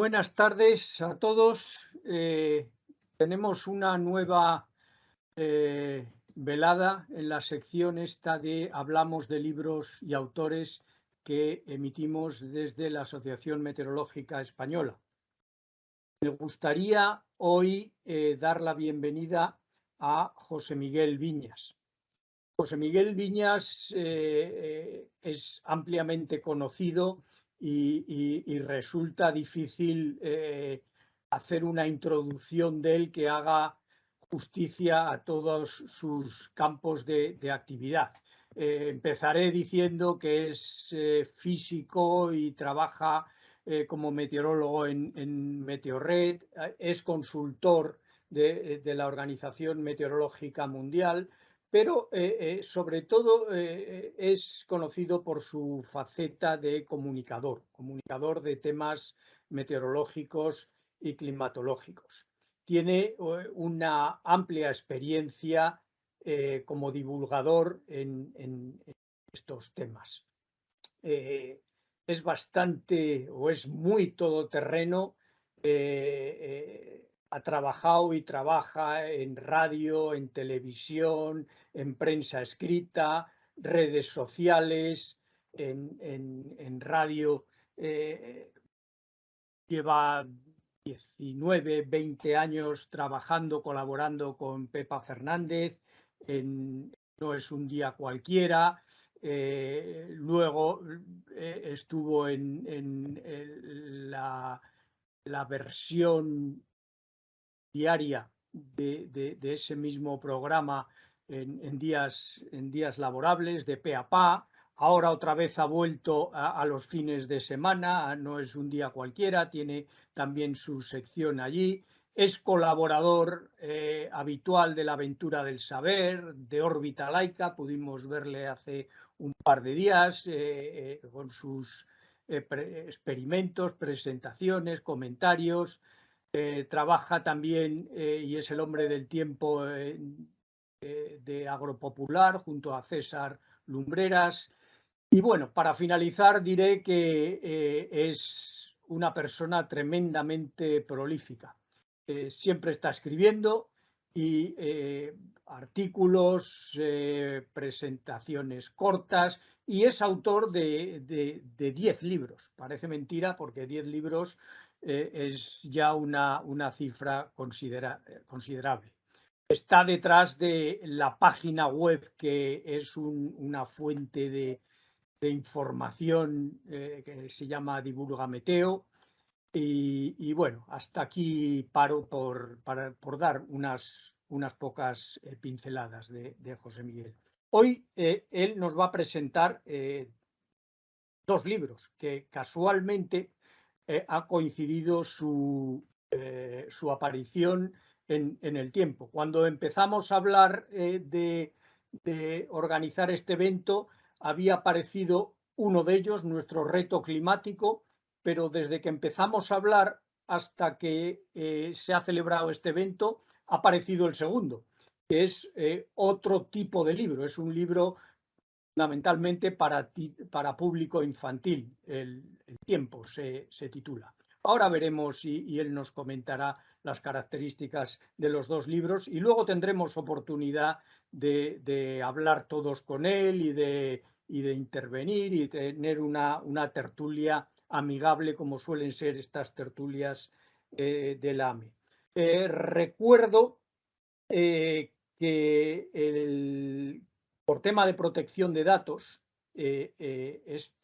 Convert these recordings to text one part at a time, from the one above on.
Buenas tardes a todos. Tenemos una nueva velada en la sección esta de Hablamos de libros y autores que emitimos desde la Asociación Meteorológica Española. Me gustaría hoy dar la bienvenida a José Miguel Viñas. José Miguel Viñas es ampliamente conocido y resulta difícil hacer una introducción de él que haga justicia a todos sus campos de actividad. Empezaré diciendo que es físico y trabaja como meteorólogo en Meteorred, es consultor de la Organización Meteorológica Mundial, pero sobre todo es conocido por su faceta de comunicador de temas meteorológicos y climatológicos. Tiene una amplia experiencia como divulgador en estos temas. Es bastante o es muy todoterreno. Ha trabajado y trabaja en radio, en televisión, en prensa escrita, redes sociales, en radio. Lleva 19, 20 años trabajando, colaborando con Pepa Fernández en No es un día cualquiera. Luego estuvo en la versión diaria de ese mismo programa en días laborables, de pe a pa. Ahora otra vez ha vuelto a los fines de semana, no es un día cualquiera, tiene también su sección allí. Es colaborador habitual de La Aventura del Saber, de Órbita Laica, pudimos verle hace un par de días con sus experimentos, presentaciones, comentarios. Trabaja también y es el hombre del tiempo de Agropopular junto a César Lumbreras. Y bueno, para finalizar diré que es una persona tremendamente prolífica. Siempre está escribiendo y artículos, presentaciones cortas, y es autor de 10 libros. Parece mentira porque 10 libros es ya una cifra considerable. Está detrás de la página web, que es una fuente de información que se llama Divulga Meteo. Y bueno, hasta aquí paro por dar unas pocas pinceladas de José Miguel. Hoy él nos va a presentar dos libros que casualmente ha coincidido su aparición en el tiempo. Cuando empezamos a hablar de organizar este evento, había aparecido uno de ellos, Nuestro reto climático, pero desde que empezamos a hablar hasta que se ha celebrado este evento, ha aparecido el segundo, que es otro tipo de libro. Es un libro fundamentalmente para público infantil. El tiempo se titula. Ahora veremos y él nos comentará las características de los dos libros, y luego tendremos oportunidad de hablar todos con él y de intervenir y tener una tertulia amigable, como suelen ser estas tertulias del AME. Recuerdo que por tema de protección de datos, este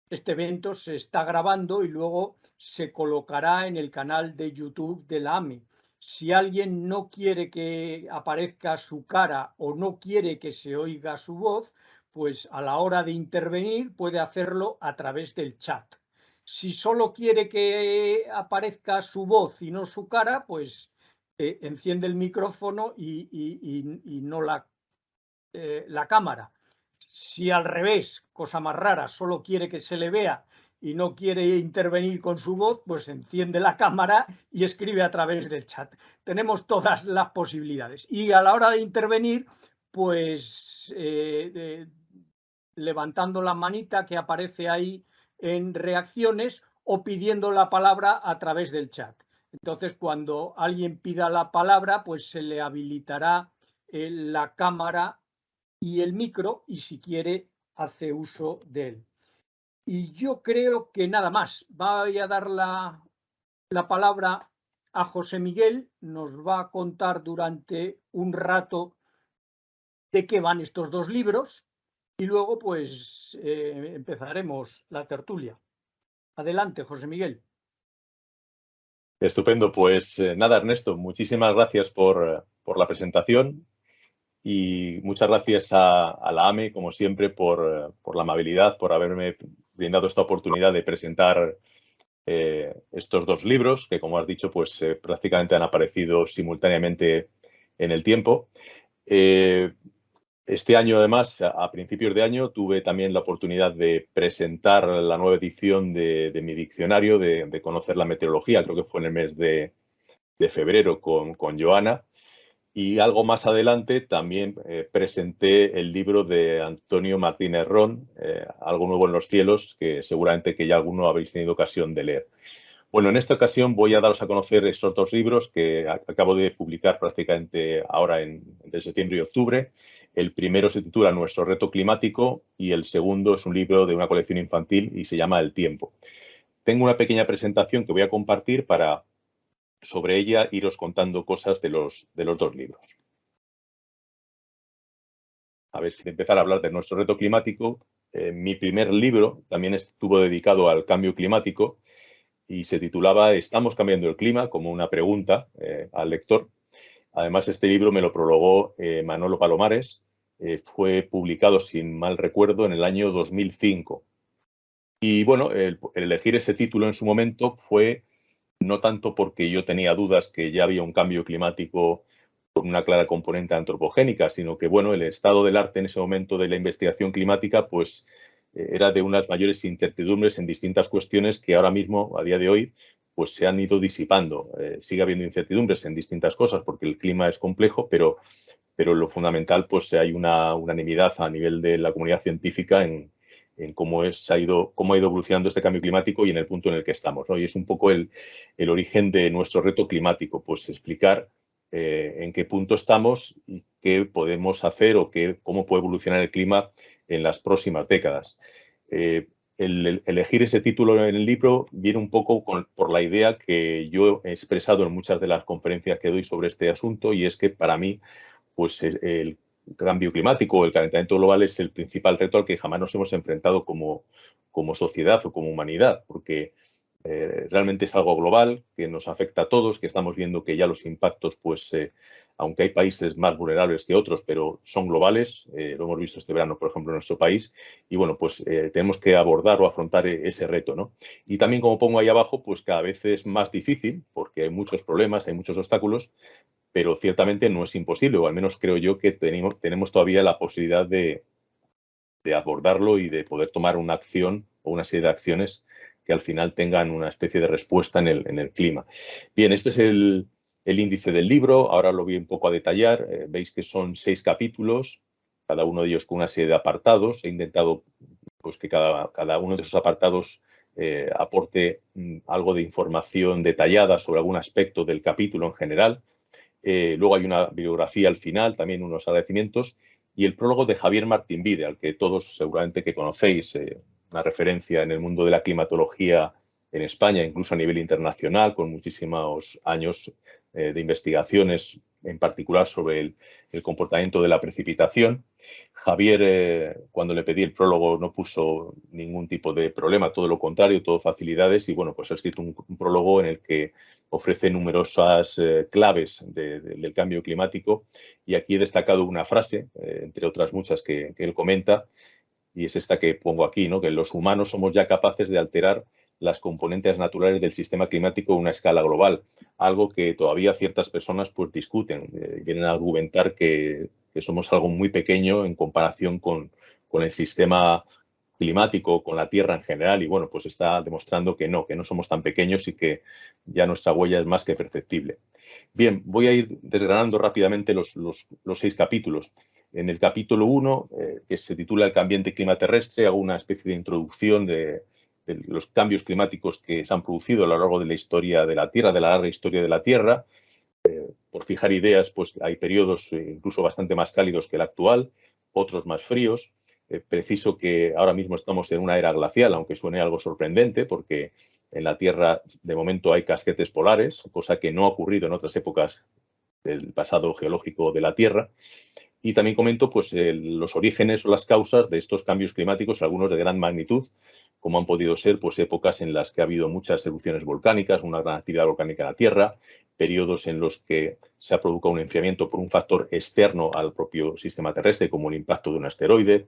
evento se está grabando y luego se colocará en el canal de YouTube de la AME. Si alguien no quiere que aparezca su cara o no quiere que se oiga su voz, pues a la hora de intervenir puede hacerlo a través del chat. Si solo quiere que aparezca su voz y no su cara, pues enciende el micrófono y no la cámara. Si al revés, cosa más rara, solo quiere que se le vea y no quiere intervenir con su voz, pues enciende la cámara y escribe a través del chat. Tenemos todas las posibilidades. Y a la hora de intervenir, pues levantando la manita que aparece ahí en reacciones, o pidiendo la palabra a través del chat. Entonces, cuando alguien pida la palabra, pues se le habilitará la cámara y el micro, y si quiere, hace uso de él. Y yo creo que nada más. Voy a dar la palabra a José Miguel, nos va a contar durante un rato de qué van estos dos libros y luego pues empezaremos la tertulia. Adelante, José Miguel. Estupendo, pues nada, Ernesto, muchísimas gracias por la presentación y muchas gracias a la AME, como siempre, por la amabilidad, por haberme brindado esta oportunidad de presentar estos dos libros que, como has dicho, pues prácticamente han aparecido simultáneamente en el tiempo. Este año, además, a principios de año, tuve también la oportunidad de presentar la nueva edición de mi diccionario, de conocer la meteorología, creo que fue en el mes de febrero con Joana. Y algo más adelante también presenté el libro de Antonio Martínez Ron, Algo nuevo en los cielos, que seguramente que ya alguno habéis tenido ocasión de leer. Bueno, en esta ocasión voy a daros a conocer esos dos libros que acabo de publicar prácticamente ahora entre septiembre y octubre. El primero se titula Nuestro reto climático y el segundo es un libro de una colección infantil y se llama El tiempo. Tengo una pequeña presentación que voy a compartir para, sobre ella, iros contando cosas de los dos libros. A ver, si empezar a hablar de Nuestro reto climático, mi primer libro también estuvo dedicado al cambio climático y se titulaba ¿Estamos cambiando el clima?, como una pregunta al lector. Además, este libro me lo prologó Manolo Palomares. Fue publicado, sin mal recuerdo, en el año 2005. Y bueno, el elegir ese título en su momento fue no tanto porque yo tenía dudas que ya había un cambio climático con una clara componente antropogénica, sino que, bueno, el estado del arte en ese momento de la investigación climática, pues era de unas mayores incertidumbres en distintas cuestiones que ahora mismo, a día de hoy, pues se han ido disipando. Sigue habiendo incertidumbres en distintas cosas porque el clima es complejo, pero lo fundamental, pues hay una unanimidad a nivel de la comunidad científica en cómo ha ido evolucionando este cambio climático y en el punto en el que estamos, ¿no? Y es un poco el origen de nuestro reto climático, pues explicar en qué punto estamos y qué podemos hacer o cómo puede evolucionar el clima en las próximas décadas. El elegir ese título en el libro viene un poco por la idea que yo he expresado en muchas de las conferencias que doy sobre este asunto, y es que para mí pues el cambio climático o el calentamiento global es el principal reto al que jamás nos hemos enfrentado como sociedad o como humanidad, porque realmente es algo global que nos afecta a todos, que estamos viendo que ya los impactos, pues aunque hay países más vulnerables que otros, pero son globales. Lo hemos visto este verano, por ejemplo, en nuestro país. Y bueno, pues tenemos que abordar o afrontar ese reto, ¿no? Y también, como pongo ahí abajo, pues cada vez es más difícil porque hay muchos problemas, hay muchos obstáculos, pero ciertamente no es imposible, o al menos creo yo que tenemos todavía la posibilidad de abordarlo y de poder tomar una acción o una serie de acciones que al final tengan una especie de respuesta en el clima. Bien, este es el índice del libro. Ahora lo voy un poco a detallar. Veis que son 6 capítulos, cada uno de ellos con una serie de apartados. He intentado pues, que cada uno de esos apartados aporte algo de información detallada sobre algún aspecto del capítulo en general. Luego hay una bibliografía al final, también unos agradecimientos, y el prólogo de Javier Martín Vide, al que todos seguramente que conocéis, una referencia en el mundo de la climatología en España, incluso a nivel internacional, con muchísimos años de investigaciones, en particular sobre el comportamiento de la precipitación. Javier, cuando le pedí el prólogo, no puso ningún tipo de problema, todo lo contrario, todo facilidades, y bueno, pues ha escrito un prólogo en el que ofrece numerosas claves del cambio climático, y aquí he destacado una frase, entre otras muchas que él comenta, y es esta que pongo aquí, ¿no? Que los humanos somos ya capaces de alterar las componentes naturales del sistema climático a una escala global, algo que todavía ciertas personas pues discuten, vienen a argumentar que somos algo muy pequeño en comparación con el sistema climático, con la Tierra en general, y bueno, pues está demostrando que no somos tan pequeños y que ya nuestra huella es más que perceptible. Bien, voy a ir desgranando rápidamente los 6 capítulos. En el capítulo 1, que se titula El cambiante clima terrestre, hago una especie de introducción de los cambios climáticos que se han producido a lo largo de la historia de la Tierra, de la larga historia de la Tierra. Por fijar ideas, pues hay periodos incluso bastante más cálidos que el actual, otros más fríos. Preciso que ahora mismo estamos en una era glacial, aunque suene algo sorprendente, porque en la Tierra de momento hay casquetes polares, cosa que no ha ocurrido en otras épocas del pasado geológico de la Tierra. Y también comento pues, los orígenes o las causas de estos cambios climáticos, algunos de gran magnitud, como han podido ser pues, épocas en las que ha habido muchas erupciones volcánicas, una gran actividad volcánica en la Tierra, periodos en los que se ha producido un enfriamiento por un factor externo al propio sistema terrestre, como el impacto de un asteroide,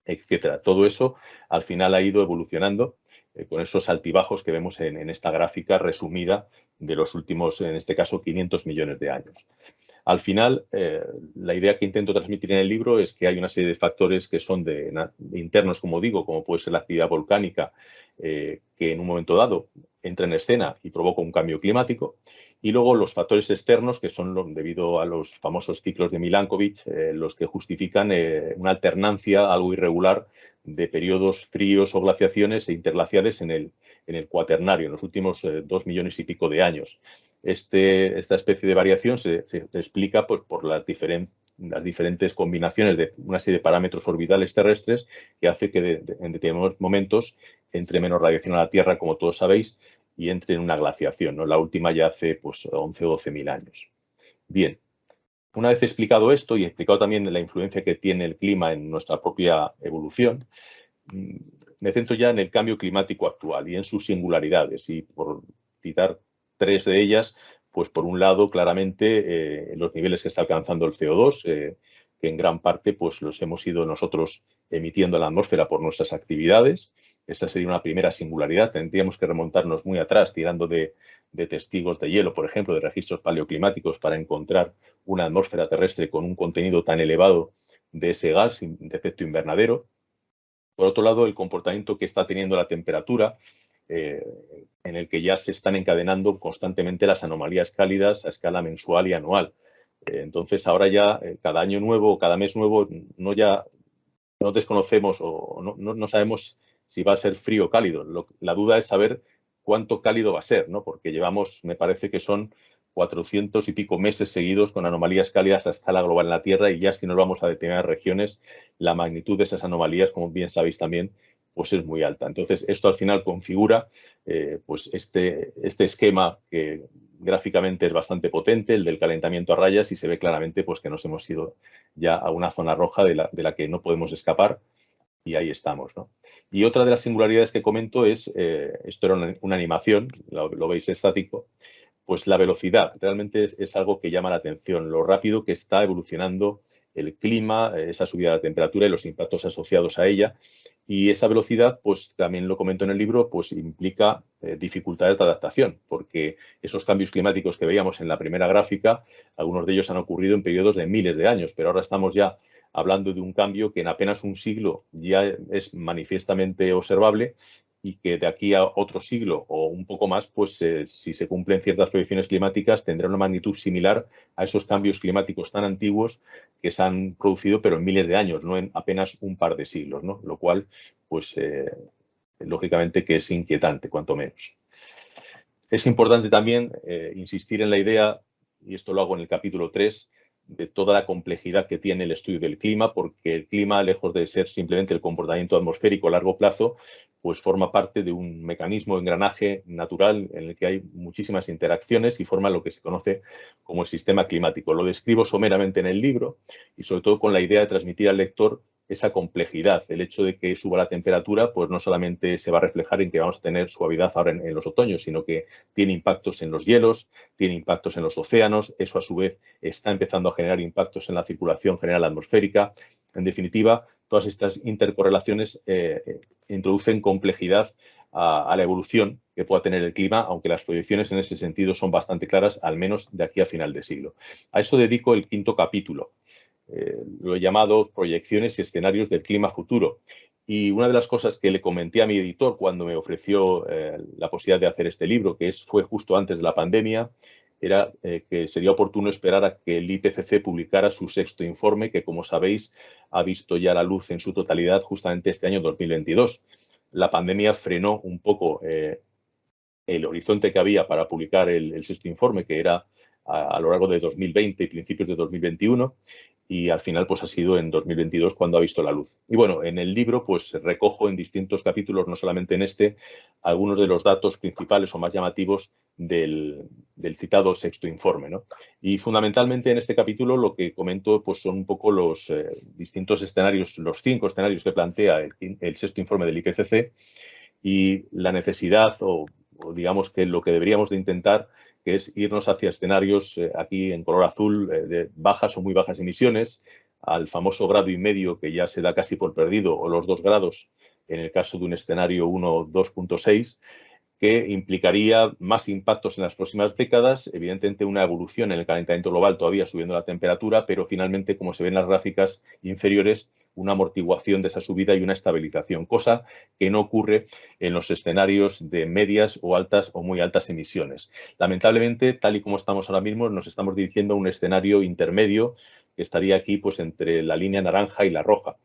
etcétera. Todo eso al final ha ido evolucionando con esos altibajos que vemos en esta gráfica resumida de los últimos, en este caso, 500 millones de años. Al final, la idea que intento transmitir en el libro es que hay una serie de factores que son internos, como digo, como puede ser la actividad volcánica, que en un momento dado entra en escena y provoca un cambio climático. Y luego los factores externos, que son debido a los famosos ciclos de Milankovitch, los que justifican una alternancia algo irregular de periodos fríos o glaciaciones e interglaciares en el cuaternario, en los últimos 2 millones y pico de años. Esta especie de variación se explica pues, por las diferentes combinaciones de una serie de parámetros orbitales terrestres que hace que en determinados momentos entre menos radiación a la Tierra, como todos sabéis, y entre en una glaciación, ¿no? La última ya hace pues, 11 o 12 mil años. Bien, una vez explicado esto y explicado también la influencia que tiene el clima en nuestra propia evolución, me centro ya en el cambio climático actual y en sus singularidades. Y por citar 3 de ellas, pues por un lado, claramente, los niveles que está alcanzando el CO2, que en gran parte pues, los hemos ido nosotros emitiendo a la atmósfera por nuestras actividades. Esa sería una primera singularidad. Tendríamos que remontarnos muy atrás, tirando de testigos de hielo, por ejemplo, de registros paleoclimáticos, para encontrar una atmósfera terrestre con un contenido tan elevado de ese gas de efecto invernadero. Por otro lado, el comportamiento que está teniendo la temperatura, en el que ya se están encadenando constantemente las anomalías cálidas a escala mensual y anual. Entonces, ahora ya cada año nuevo, cada mes nuevo, no desconocemos o no sabemos si va a ser frío o cálido. La duda es saber cuánto cálido va a ser, ¿no? Porque llevamos, me parece que son 400 y pico meses seguidos con anomalías cálidas a escala global en la Tierra, y ya si nos vamos a determinadas regiones, la magnitud de esas anomalías, como bien sabéis también, pues es muy alta. Entonces, esto al final configura pues este esquema que gráficamente es bastante potente, el del calentamiento a rayas, y se ve claramente pues, que nos hemos ido ya a una zona roja de la que no podemos escapar, y ahí estamos, ¿no? Y otra de las singularidades que comento es, esto era una animación, lo veis estático, pues la velocidad realmente es algo que llama la atención, lo rápido que está evolucionando el clima, esa subida de la temperatura y los impactos asociados a ella. Y esa velocidad, pues también lo comento en el libro, pues implica dificultades de adaptación, porque esos cambios climáticos que veíamos en la primera gráfica, algunos de ellos han ocurrido en periodos de miles de años, pero ahora estamos ya hablando de un cambio que en apenas un siglo ya es manifiestamente observable, y que de aquí a otro siglo o un poco más, pues si se cumplen ciertas predicciones climáticas, tendrá una magnitud similar a esos cambios climáticos tan antiguos que se han producido, pero en miles de años, no en apenas un par de siglos, ¿no? Lo cual, pues, lógicamente que es inquietante, cuanto menos. Es importante también insistir en la idea, y esto lo hago en el capítulo 3, de toda la complejidad que tiene el estudio del clima, porque el clima, lejos de ser simplemente el comportamiento atmosférico a largo plazo, pues forma parte de un mecanismo de engranaje natural en el que hay muchísimas interacciones y forma lo que se conoce como el sistema climático. Lo describo someramente en el libro y sobre todo con la idea de transmitir al lector esa complejidad. El hecho de que suba la temperatura, pues no solamente se va a reflejar en que vamos a tener suavidad ahora en los otoños, sino que tiene impactos en los hielos, tiene impactos en los océanos. Eso, a su vez, está empezando a generar impactos en la circulación general atmosférica. En definitiva, todas estas intercorrelaciones introducen complejidad a la evolución que pueda tener el clima, aunque las proyecciones en ese sentido son bastante claras, al menos de aquí a final de siglo. A eso dedico el 5º capítulo. Lo he llamado Proyecciones y escenarios del clima futuro. Y una de las cosas que le comenté a mi editor cuando me ofreció la posibilidad de hacer este libro, que fue justo antes de la pandemia, era que sería oportuno esperar a que el IPCC publicara su 6º informe, que, como sabéis, ha visto ya la luz en su totalidad justamente este año 2022. la pandemia frenó un poco el horizonte que había para publicar el sexto informe, que era a lo largo de 2020 y principios de 2021, y al final pues ha sido en 2022 cuando ha visto la luz. Y bueno, en el libro pues recojo en distintos capítulos, no solamente en este, algunos de los datos principales o más llamativos del citado sexto informe, ¿no? Y fundamentalmente en este capítulo lo que comento pues son un poco los distintos escenarios, los 5 escenarios que plantea el sexto informe del IPCC y la necesidad o digamos que lo que deberíamos de intentar, que es irnos hacia escenarios aquí en color azul de bajas o muy bajas emisiones, al famoso grado y medio que ya se da casi por perdido, o los 2 grados en el caso de un escenario 1.2.6, que implicaría más impactos en las próximas décadas, evidentemente una evolución en el calentamiento global todavía subiendo la temperatura, pero finalmente, como se ven en las gráficas inferiores, una amortiguación de esa subida y una estabilización, cosa que no ocurre en los escenarios de medias o altas o muy altas emisiones. Lamentablemente, tal y como estamos ahora mismo, nos estamos dirigiendo a un escenario intermedio que estaría aquí pues, entre la línea naranja y la roja.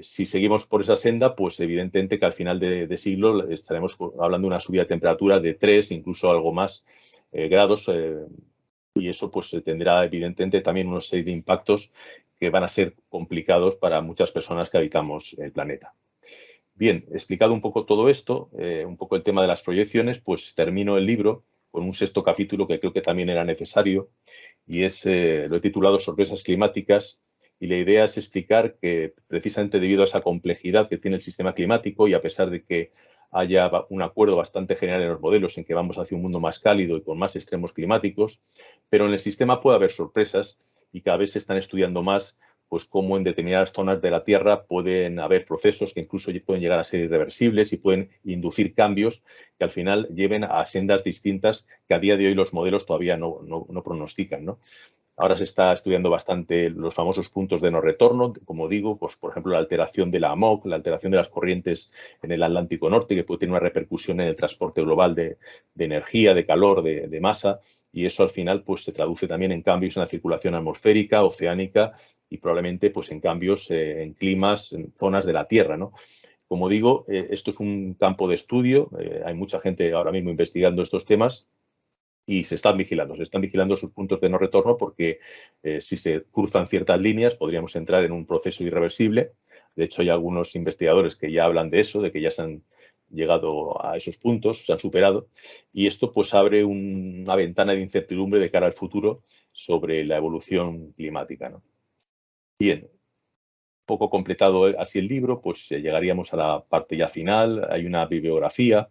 Si seguimos por esa senda, pues evidentemente que al final de siglo estaremos hablando de una subida de temperatura de 3, incluso algo más grados, y eso pues tendrá evidentemente también una serie de impactos que van a ser complicados para muchas personas que habitamos el planeta. Bien, explicado un poco todo esto, un poco el tema de las proyecciones, pues termino el libro con un 6º capítulo que creo que también era necesario y lo he titulado Sorpresas climáticas. Y la idea es explicar que precisamente debido a esa complejidad que tiene el sistema climático y a pesar de que haya un acuerdo bastante general en los modelos en que vamos hacia un mundo más cálido y con más extremos climáticos, pero en el sistema puede haber sorpresas y cada vez se están estudiando más pues cómo en determinadas zonas de la Tierra pueden haber procesos que incluso pueden llegar a ser irreversibles y pueden inducir cambios que al final lleven a sendas distintas que a día de hoy los modelos todavía no pronostican, ¿no? Ahora se está estudiando bastante los famosos puntos de no retorno, como digo, pues por ejemplo la alteración de la AMOC, la alteración de las corrientes en el Atlántico Norte, que puede tener una repercusión en el transporte global de energía, de calor, de masa, y eso al final pues se traduce también en cambios en la circulación atmosférica, oceánica y probablemente pues en cambios en climas, en zonas de la Tierra, ¿no? Como digo, esto es un campo de estudio, hay mucha gente ahora mismo investigando estos temas y se están vigilando sus puntos de no retorno porque si se cruzan ciertas líneas podríamos entrar en un proceso irreversible. De hecho, hay algunos investigadores que ya hablan de eso, de que ya se han llegado a esos puntos, se han superado, y esto pues abre una ventana de incertidumbre de cara al futuro sobre la evolución climática, ¿no? Bien, poco completado así el libro, pues llegaríamos a la parte ya final. Hay una bibliografía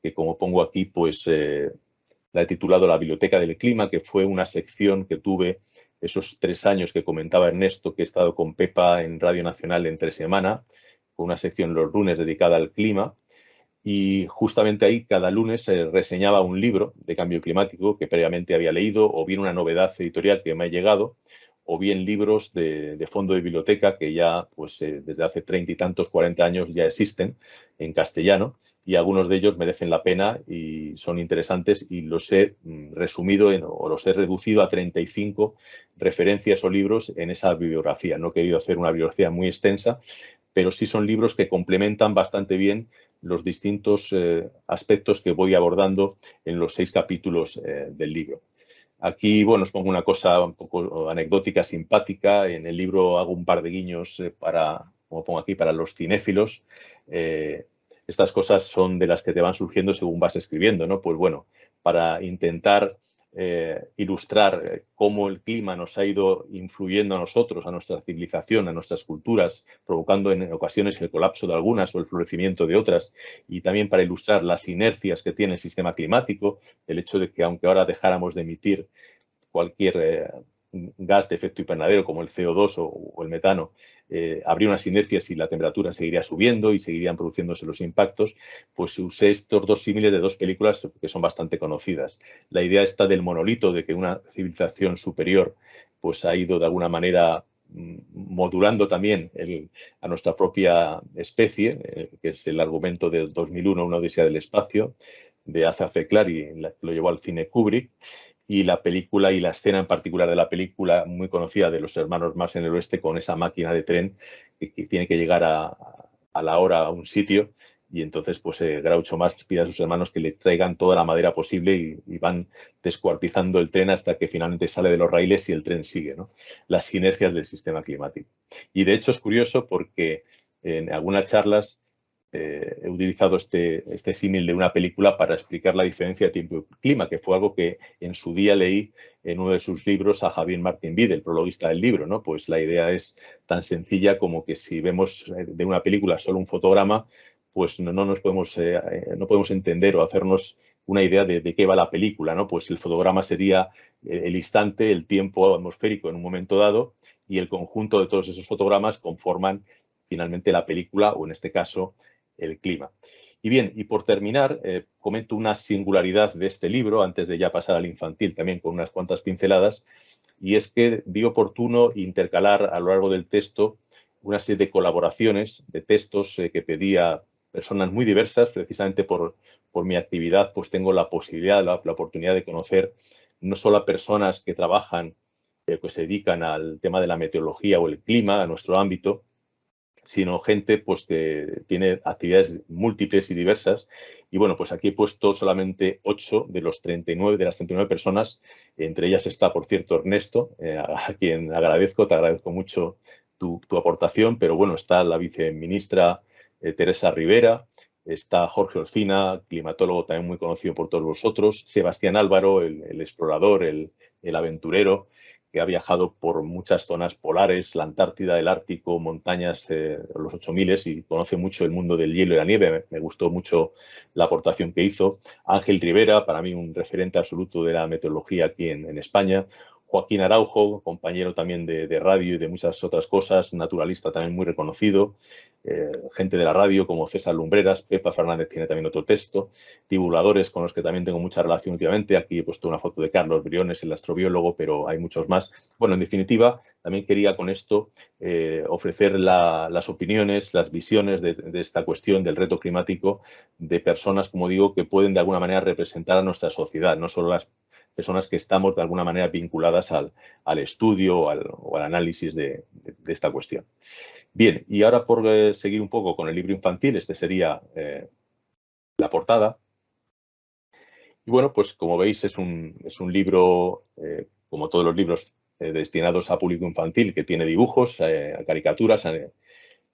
que, como pongo aquí, pues la he titulado La Biblioteca del Clima, que fue una sección que tuve esos 3 años que comentaba Ernesto, que he estado con Pepa en Radio Nacional entre semana, con una sección los lunes dedicada al clima. Y justamente ahí cada lunes se reseñaba un libro de cambio climático que previamente había leído, o bien una novedad editorial que me ha llegado, o bien libros de fondo de biblioteca que ya pues desde hace 30 y tantos, 40 años ya existen en castellano, y algunos de ellos merecen la pena y son interesantes, y los he resumido o los he reducido a 35 referencias o libros en esa bibliografía. No he querido hacer una bibliografía muy extensa, pero sí son libros que complementan bastante bien los distintos aspectos que voy abordando en los 6 capítulos del libro. Aquí, bueno, os pongo una cosa un poco anecdótica, simpática. En el libro hago un par de guiños como pongo aquí, para los cinéfilos. Estas cosas son de las que te van surgiendo según vas escribiendo, ¿no? Pues bueno, para intentar ilustrar cómo el clima nos ha ido influyendo a nosotros, a nuestra civilización, a nuestras culturas, provocando en ocasiones el colapso de algunas o el florecimiento de otras, y también para ilustrar las inercias que tiene el sistema climático, el hecho de que aunque ahora dejáramos de emitir cualquier gas de efecto invernadero como el CO2 o el metano, habría unas inercias y la temperatura seguiría subiendo y seguirían produciéndose los impactos, pues usé estos 2 símiles de 2 películas que son bastante conocidas. La idea está del monolito, de que una civilización superior pues ha ido de alguna manera modulando también a nuestra propia especie, que es el argumento del 2001, Una odisea del espacio, de Arthur C. Clarke, lo llevó al cine Kubrick. Y la película y la escena en particular de la película muy conocida de los hermanos Marx en el oeste, con esa máquina de tren que tiene que llegar a la hora a un sitio, y entonces pues Groucho Marx pide a sus hermanos que le traigan toda la madera posible y van descuartizando el tren hasta que finalmente sale de los raíles y el tren sigue, ¿no? Las sinergias del sistema climático. Y de hecho es curioso porque en algunas charlas he utilizado este símil de una película para explicar la diferencia de tiempo y clima, que fue algo que en su día leí en uno de sus libros a Javier Martín Bide, el prologuista del libro, ¿no? Pues la idea es tan sencilla como que si vemos de una película solo un fotograma, pues no nos podemos, no podemos entender o hacernos una idea de qué va la película, ¿no? Pues el fotograma sería el instante, el tiempo atmosférico en un momento dado, y el conjunto de todos esos fotogramas conforman finalmente la película, o en este caso el clima. Y bien, y por terminar, comento una singularidad de este libro, antes de ya pasar al infantil, también con unas cuantas pinceladas, y es que vi oportuno intercalar a lo largo del texto una serie de colaboraciones, de textos que pedía personas muy diversas, precisamente por mi actividad, pues tengo la posibilidad, la oportunidad de conocer no solo a personas que trabajan, que se dedican al tema de la meteorología o el clima, a nuestro ámbito, sino gente pues, que tiene actividades múltiples y diversas. Y bueno, pues aquí he puesto solamente 8 de las 39 personas. Entre ellas está, por cierto, Ernesto, a quien te agradezco mucho tu aportación, pero bueno, está la viceministra Teresa Rivera, está Jorge Orcina, climatólogo también muy conocido por todos vosotros, Sebastián Álvaro, el explorador, el aventurero, que ha viajado por muchas zonas polares, la Antártida, el Ártico, montañas, los 8000 y conoce mucho el mundo del hielo y la nieve. Me gustó mucho la aportación que hizo. Ángel Rivera, para mí un referente absoluto de la meteorología aquí en España. Joaquín Araujo, compañero también de radio y de muchas otras cosas, naturalista también muy reconocido. Gente de la radio como César Lumbreras, Pepa Fernández tiene también otro texto, divulgadores con los que también tengo mucha relación últimamente. Aquí he puesto una foto de Carlos Briones, el astrobiólogo, pero hay muchos más. Bueno, en definitiva, también quería con esto ofrecer las opiniones, las visiones de esta cuestión del reto climático de personas, como digo, que pueden de alguna manera representar a nuestra sociedad, no solo las personas que estamos de alguna manera vinculadas al estudio o al análisis de esta cuestión. Bien, y ahora por seguir un poco con el libro infantil, este sería la portada. Y bueno, pues como veis es un libro, como todos los libros destinados a público infantil, que tiene dibujos, caricaturas.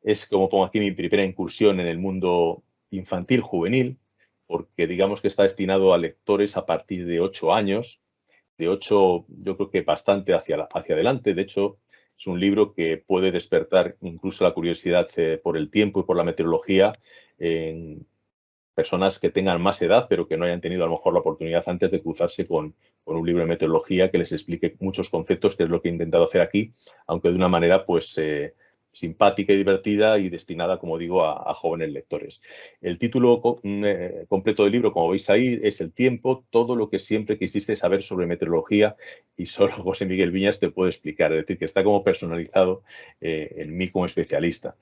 Es, como pongo aquí, mi primera incursión en el mundo infantil juvenil, porque digamos que está destinado a lectores a partir de 8 años. De 8, yo creo que bastante hacia adelante. De hecho, es un libro que puede despertar incluso la curiosidad por el tiempo y por la meteorología en personas que tengan más edad, pero que no hayan tenido a lo mejor la oportunidad antes de cruzarse con un libro de meteorología que les explique muchos conceptos, que es lo que he intentado hacer aquí, aunque de una manera pues simpática y divertida y destinada, como digo, a jóvenes lectores. El título completo del libro, como veis ahí, es El tiempo, todo lo que siempre quisiste saber sobre meteorología y solo José Miguel Viñas te puede explicar. Es decir, que está como personalizado en mí como especialista.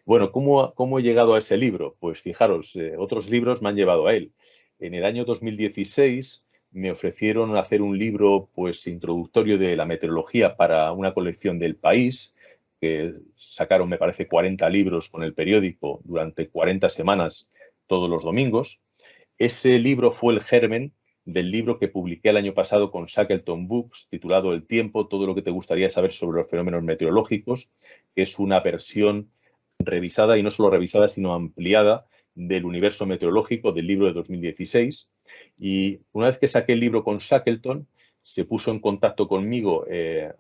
Bueno, ¿cómo he llegado a ese libro? Pues fijaros, otros libros me han llevado a él. En el año 2016 me ofrecieron hacer un libro pues introductorio de la meteorología para una colección del País, que sacaron, me parece, 40 libros con el periódico durante 40 semanas todos los domingos. Ese libro fue el germen del libro que publiqué el año pasado con Shackleton Books, titulado El tiempo, todo lo que te gustaría saber sobre los fenómenos meteorológicos, que es una versión revisada, y no solo revisada, sino ampliada, del universo meteorológico del libro de 2016. Y una vez que saqué el libro con Shackleton, se puso en contacto conmigo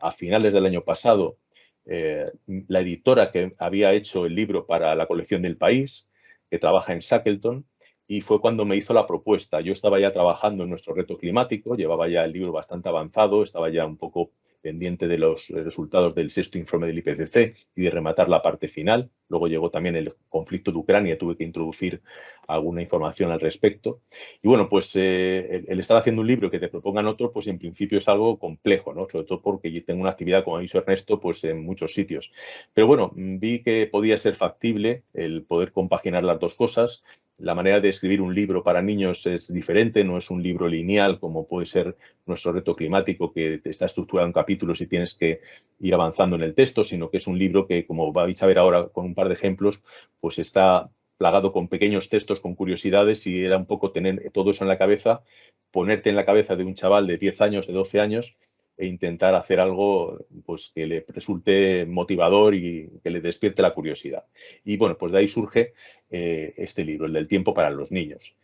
a finales del año pasado la editora que había hecho el libro para la colección del País, que trabaja en Shackleton, y fue cuando me hizo la propuesta. Yo estaba ya trabajando en nuestro reto climático, llevaba ya el libro bastante avanzado, estaba ya un poco pendiente de los resultados del sexto informe del IPCC y de rematar la parte final. Luego llegó también el conflicto de Ucrania, tuve que introducir alguna información al respecto. Y bueno, pues el estar haciendo un libro que te propongan otro, pues en principio es algo complejo, ¿no? Sobre todo porque yo tengo una actividad, como ha dicho Ernesto, pues en muchos sitios. Pero bueno, vi que podía ser factible el poder compaginar las dos cosas. La manera de escribir un libro para niños es diferente, no es un libro lineal como puede ser nuestro reto climático, que está estructurado en capítulos y tienes que ir avanzando en el texto, sino que es un libro que, como vais a ver ahora con un par de ejemplos, pues está plagado con pequeños textos, con curiosidades, y era un poco tener todo eso en la cabeza, ponerte en la cabeza de un chaval de 10 años, de 12 años, e intentar hacer algo pues, que le resulte motivador y que le despierte la curiosidad. Y bueno, pues de ahí surge este libro, el del tiempo para los niños.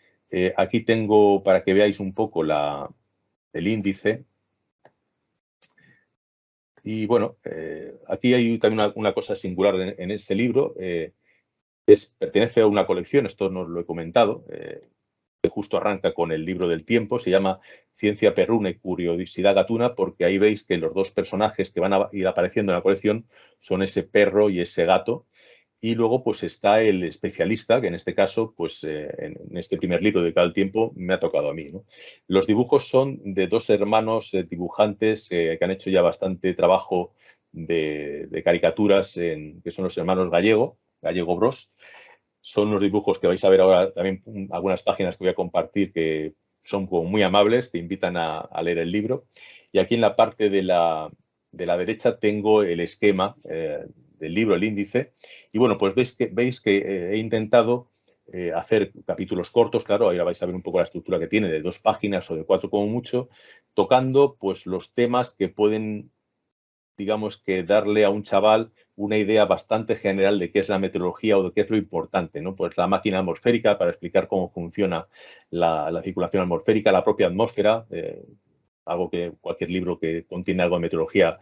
Aquí tengo, para que veáis un poco el índice. Y bueno, aquí hay también una cosa singular en este libro. Pertenece a una colección, esto no lo he comentado, que justo arranca con el libro del tiempo, se llama Ciencia perruna y curiosidad gatuna, porque ahí veis que los dos personajes que van a ir apareciendo en la colección son ese perro y ese gato. Y luego pues está el especialista, que en este caso, pues en este primer libro de Cada tiempo me ha tocado a mí, ¿no? Los dibujos son de dos hermanos dibujantes que han hecho ya bastante trabajo de caricaturas, que son los hermanos Gallego Bros. Son unos dibujos que vais a ver ahora también, algunas páginas que voy a compartir que son como muy amables, te invitan a leer el libro. Y aquí en la parte de la derecha tengo el esquema del libro, el índice. Y bueno, pues veis que he intentado hacer capítulos cortos, claro, ahora vais a ver un poco la estructura que tiene, de 2 páginas o de 4 como mucho, tocando pues los temas que pueden, digamos, que darle a un chaval una idea bastante general de qué es la meteorología o de qué es lo importante, ¿no? Pues la máquina atmosférica, para explicar cómo funciona la circulación atmosférica, la propia atmósfera, algo que cualquier libro que contiene algo de meteorología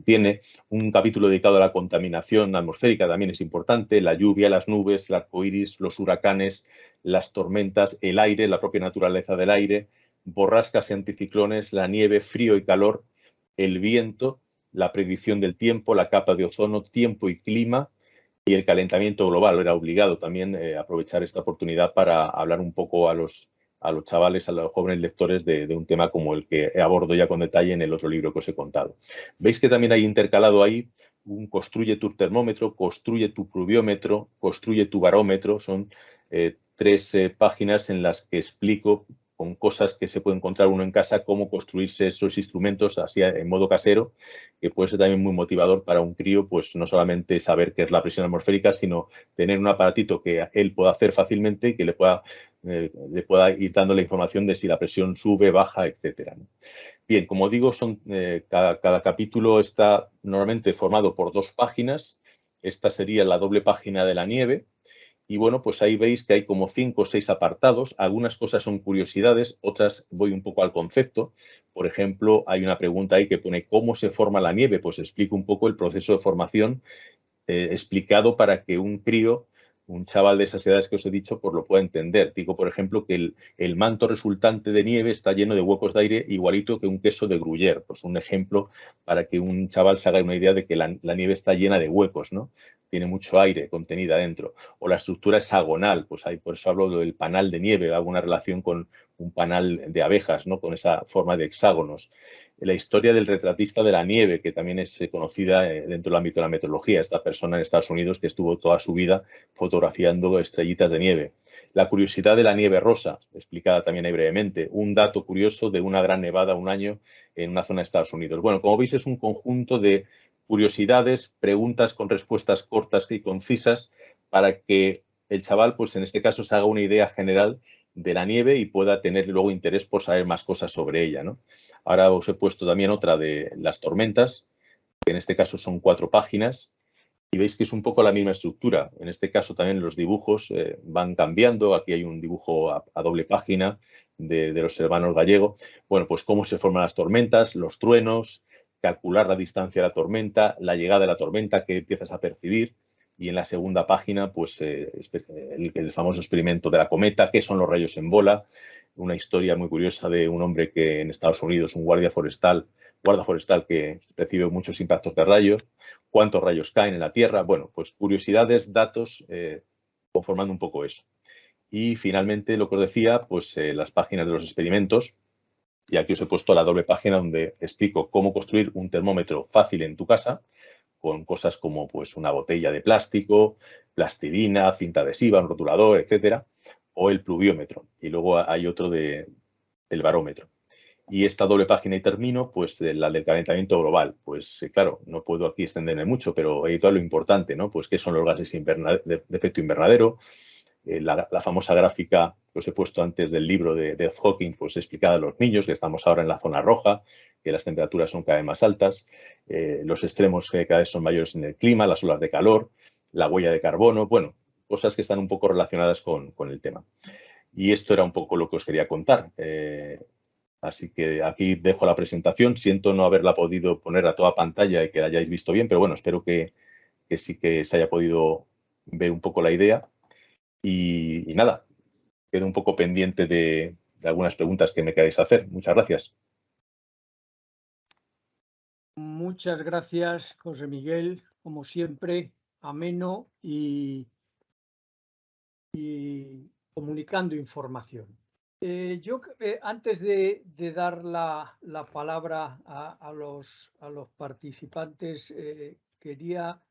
tiene. Un capítulo dedicado a la contaminación atmosférica también es importante, la lluvia, las nubes, el arco iris, los huracanes, las tormentas, el aire, la propia naturaleza del aire, borrascas y anticiclones, la nieve, frío y calor, el viento, la predicción del tiempo, la capa de ozono, tiempo y clima y el calentamiento global. Era obligado también aprovechar esta oportunidad para hablar un poco a los chavales, a los jóvenes lectores de un tema como el que abordo ya con detalle en el otro libro que os he contado. Veis que también hay intercalado ahí un construye tu termómetro, construye tu pluviómetro, construye tu barómetro. Son 3 páginas en las que explico con cosas que se puede encontrar uno en casa, cómo construirse esos instrumentos así en modo casero, que puede ser también muy motivador para un crío, pues no solamente saber qué es la presión atmosférica, sino tener un aparatito que él pueda hacer fácilmente y que le pueda ir dando la información de si la presión sube, baja, etcétera, ¿no? Bien, como digo, cada capítulo está normalmente formado por 2 páginas. Esta sería la doble página de la nieve. Y bueno, pues ahí veis que hay como 5 o 6 apartados. Algunas cosas son curiosidades, otras voy un poco al concepto. Por ejemplo, hay una pregunta ahí que pone ¿cómo se forma la nieve? Pues explico un poco el proceso de formación explicado para que un crío, un chaval de esas edades que os he dicho, pues lo pueda entender. Digo, por ejemplo, que el manto resultante de nieve está lleno de huecos de aire igualito que un queso de Gruyère. Pues un ejemplo para que un chaval se haga una idea de que la nieve está llena de huecos, ¿no? Tiene mucho aire contenido adentro. O la estructura hexagonal, pues ahí por eso hablo del panal de nieve, hago una relación con un panal de abejas, ¿no? Con esa forma de hexágonos. La historia del retratista de la nieve, que también es conocida dentro del ámbito de la meteorología, esta persona en Estados Unidos que estuvo toda su vida fotografiando estrellitas de nieve. La curiosidad de la nieve rosa, explicada también ahí brevemente, un dato curioso de una gran nevada un año en una zona de Estados Unidos. Bueno, como veis es un conjunto de curiosidades, preguntas con respuestas cortas y concisas para que el chaval, pues en este caso, se haga una idea general de la nieve y pueda tener luego interés por saber más cosas sobre ella, ¿no? Ahora os he puesto también otra de las tormentas, que en este caso son 4 páginas, y veis que es un poco la misma estructura. En este caso también los dibujos van cambiando. Aquí hay un dibujo a doble página de los hermanos Gallego. Bueno, pues cómo se forman las tormentas, los truenos, calcular la distancia de la tormenta, la llegada de la tormenta que empiezas a percibir. Y en la segunda página, pues el famoso experimento de la cometa, qué son los rayos en bola, una historia muy curiosa de un hombre que en Estados Unidos, un guarda forestal que recibe muchos impactos de rayos, cuántos rayos caen en la Tierra. Bueno, pues curiosidades, datos, conformando un poco eso. Y finalmente, lo que os decía, pues las páginas de los experimentos. Y aquí os he puesto la doble página donde explico cómo construir un termómetro fácil en tu casa, con cosas como pues una botella de plástico, plastilina, cinta adhesiva, un rotulador, etcétera, o el pluviómetro. Y luego hay otro del barómetro. Y esta doble página y termino, pues la del calentamiento global. Pues claro, no puedo aquí extenderme mucho, he editado lo importante, ¿no? Pues qué son los gases de efecto invernadero. La famosa gráfica que os he puesto antes del libro de Hawking, pues explicada a los niños, que estamos ahora en la zona roja, que las temperaturas son cada vez más altas, los extremos que cada vez son mayores en el clima, las olas de calor, la huella de carbono, bueno, cosas que están un poco relacionadas con el tema. Y esto era un poco lo que os quería contar. Así que aquí dejo la presentación. Siento no haberla podido poner a toda pantalla y que la hayáis visto bien, pero bueno, espero que sí que se haya podido ver un poco la idea. Y nada, quedo un poco pendiente de algunas preguntas que me queráis hacer. Muchas gracias. Muchas gracias, José Miguel, como siempre, ameno y comunicando información. Yo, antes de dar la palabra a los participantes, quería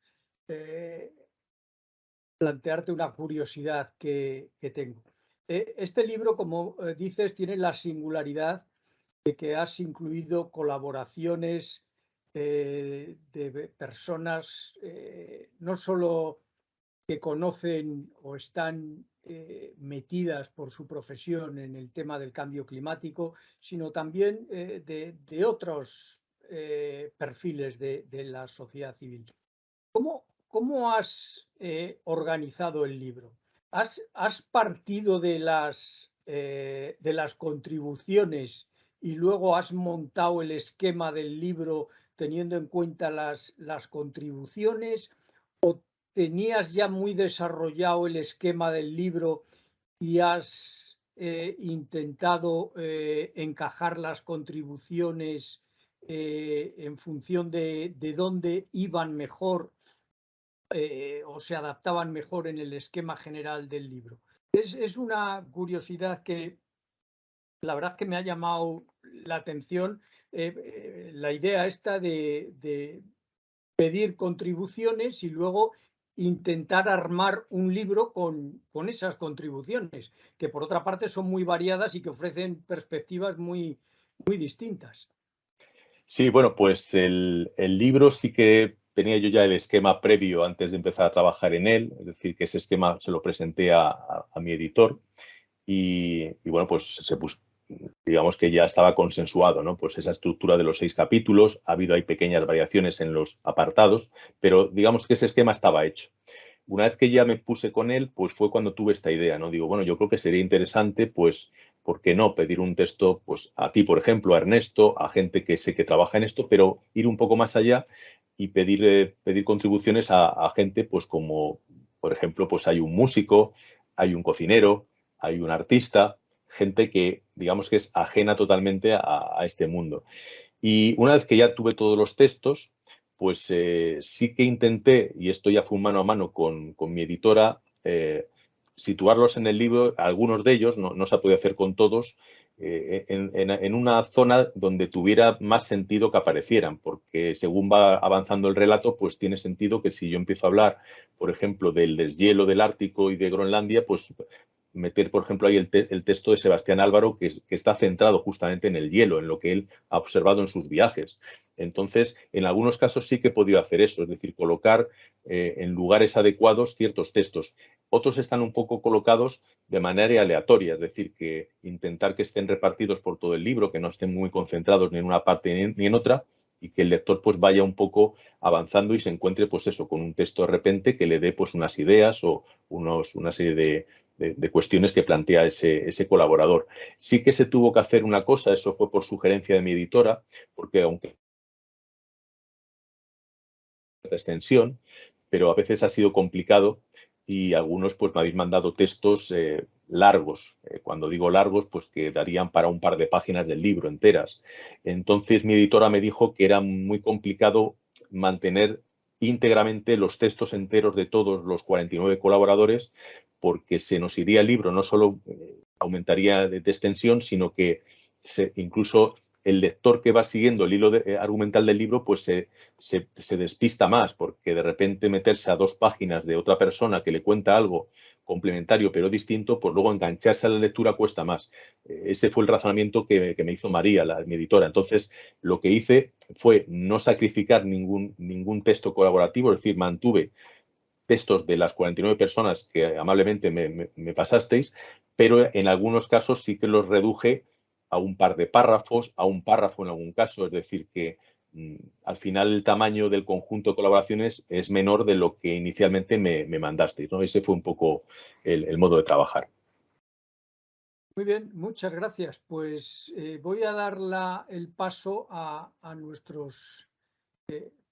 plantearte una curiosidad que tengo. Este libro, como dices, tiene la singularidad de que has incluido colaboraciones de personas no solo que conocen o están metidas por su profesión en el tema del cambio climático, sino también de otros perfiles de la sociedad civil. ¿Cómo has organizado el libro? ¿Has partido de las contribuciones y luego has montado el esquema del libro teniendo en cuenta las contribuciones? ¿O tenías ya muy desarrollado el esquema del libro y has intentado encajar las contribuciones en función de dónde iban mejor o se adaptaban mejor en el esquema general del libro? Es una curiosidad que la verdad que me ha llamado la atención, la idea esta de pedir contribuciones y luego intentar armar un libro con esas contribuciones, que por otra parte son muy variadas y que ofrecen perspectivas muy distintas. Sí, bueno, pues el libro sí que tenía yo ya el esquema previo antes de empezar a trabajar en él, es decir, que ese esquema se lo presenté a mi editor y bueno, pues digamos que ya estaba consensuado, ¿no? Pues esa estructura de los 6 capítulos, ha habido ahí pequeñas variaciones en los apartados, pero digamos que ese esquema estaba hecho. Una vez que ya me puse con él, pues fue cuando tuve esta idea, ¿no? Digo, bueno, yo creo que sería interesante, pues, ¿por qué no pedir un texto, pues, a ti, por ejemplo, a Ernesto, a gente que sé que trabaja en esto, pero ir un poco más allá y pedir contribuciones a gente, pues, como, por ejemplo, pues hay un músico, hay un cocinero, hay un artista, gente que, digamos que es ajena totalmente a este mundo. Y una vez que ya tuve todos los textos, pues sí que intenté, y esto ya fue un mano a mano con mi editora, situarlos en el libro, algunos de ellos, no se ha podido hacer con todos, en una zona donde tuviera más sentido que aparecieran, porque según va avanzando el relato, pues tiene sentido que si yo empiezo a hablar, por ejemplo, del deshielo del Ártico y de Groenlandia, pues meter, por ejemplo, ahí el texto de Sebastián Álvaro, que está centrado justamente en el hielo, en lo que él ha observado en sus viajes. Entonces, en algunos casos sí que he podido hacer eso, es decir, colocar en lugares adecuados ciertos textos. Otros están un poco colocados de manera aleatoria, es decir, que intentar que estén repartidos por todo el libro, que no estén muy concentrados ni en una parte ni en otra, y que el lector pues vaya un poco avanzando y se encuentre pues eso, con un texto de repente que le dé pues unas ideas o una serie de cuestiones que plantea ese colaborador. Sí que se tuvo que hacer una cosa, eso fue por sugerencia de mi editora, porque aunque de extensión, pero a veces ha sido complicado y algunos pues me habéis mandado textos largos. Cuando digo largos, pues que darían para un par de páginas del libro enteras. Entonces mi editora me dijo que era muy complicado mantener íntegramente los textos enteros de todos los 49 colaboradores porque se nos iría el libro, no solo aumentaría de extensión, sino que incluso el lector que va siguiendo el hilo argumental del libro, pues se despista más, porque de repente meterse a 2 páginas de otra persona que le cuenta algo complementario pero distinto, pues luego engancharse a la lectura cuesta más. Ese fue el razonamiento que me hizo María, mi editora. Entonces, lo que hice fue no sacrificar ningún texto colaborativo, es decir, mantuve textos de las 49 personas que amablemente me pasasteis, pero en algunos casos sí que los reduje a un par de párrafos, a un párrafo en algún caso, es decir, que al final el tamaño del conjunto de colaboraciones es menor de lo que inicialmente me mandasteis, ¿no? Ese fue un poco el modo de trabajar. Muy bien, muchas gracias. Pues voy a dar el paso a nuestros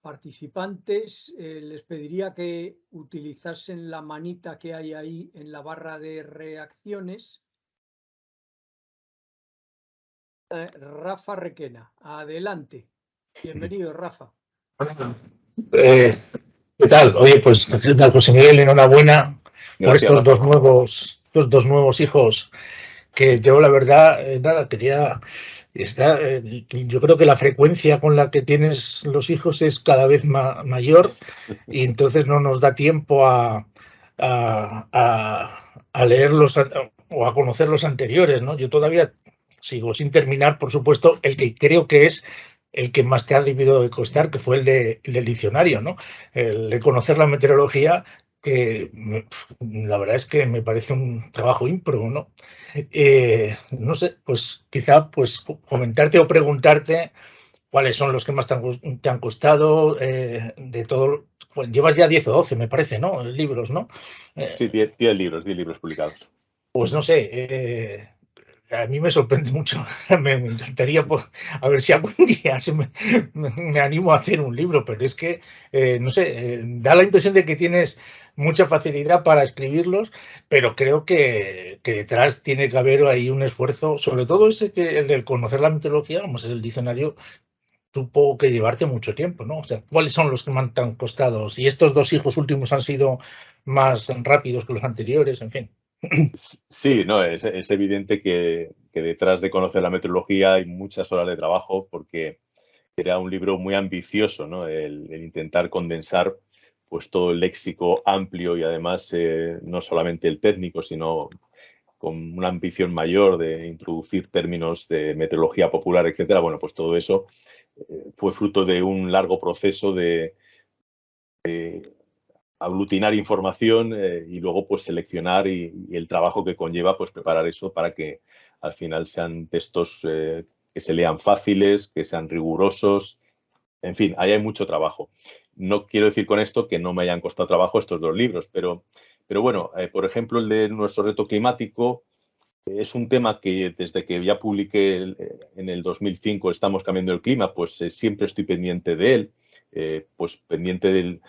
participantes. Les pediría que utilizasen la manita que hay ahí en la barra de reacciones. Rafa Requena, adelante. Bienvenido, Rafa. ¿Qué tal? Oye, pues, ¿qué tal, José Miguel? Enhorabuena por estos dos nuevos hijos que yo, la verdad, nada, quería estar. Yo creo que la frecuencia con la que tienes los hijos es cada vez mayor y entonces no nos da tiempo a leerlos o a conocer los anteriores, ¿no? Yo todavía sigo sin terminar, por supuesto, el que creo que es el que más te ha debido de costar, que fue el del diccionario, ¿no? El de conocer la meteorología, que la verdad es que me parece un trabajo ímprobo, ¿no? No sé, pues quizá pues comentarte o preguntarte cuáles son los que más te han costado, de todo. Pues llevas ya 10 o 12, me parece, ¿no? Libros, ¿no? Sí, 10 libros publicados. Pues no sé, a mí me sorprende mucho. Me encantaría, a ver si algún día me animo a hacer un libro, pero es que, no sé, da la impresión de que tienes mucha facilidad para escribirlos, pero creo que detrás tiene que haber ahí un esfuerzo, sobre todo el del conocer la mitología, vamos, el diccionario tuvo que llevarte mucho tiempo, ¿no? O sea, ¿cuáles son los que más te han costado? Si estos dos hijos últimos han sido más rápidos que los anteriores, en fin. Sí, no, es evidente que detrás de conocer la meteorología hay muchas horas de trabajo porque era un libro muy ambicioso, ¿no? El intentar condensar pues todo el léxico amplio y además no solamente el técnico, sino con una ambición mayor de introducir términos de meteorología popular, etcétera. Bueno, pues todo eso fue fruto de un largo proceso de aglutinar información y luego pues seleccionar y el trabajo que conlleva pues preparar eso para que al final sean textos que se lean fáciles, que sean rigurosos. En fin, ahí hay mucho trabajo. No quiero decir con esto que no me hayan costado trabajo estos dos libros, pero bueno, por ejemplo, el de nuestro reto climático es un tema que desde que ya publiqué en el 2005 Estamos cambiando el clima, pues siempre estoy pendiente de él, pues pendiente de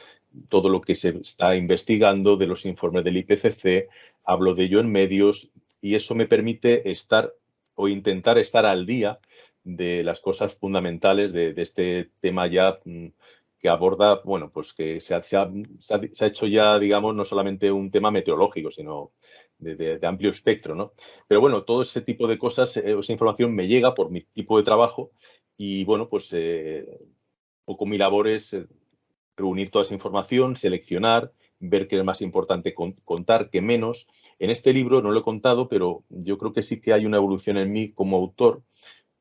todo lo que se está investigando, de los informes del IPCC, hablo de ello en medios y eso me permite estar o intentar estar al día de las cosas fundamentales de este tema ya que aborda, bueno, pues que se ha hecho ya, digamos, no solamente un tema meteorológico, sino de amplio espectro, ¿no? Pero bueno, todo ese tipo de cosas, esa información me llega por mi tipo de trabajo y bueno, pues un poco mi labor es reunir toda esa información, seleccionar, ver qué es más importante contar, qué menos. En este libro no lo he contado, pero yo creo que sí que hay una evolución en mí como autor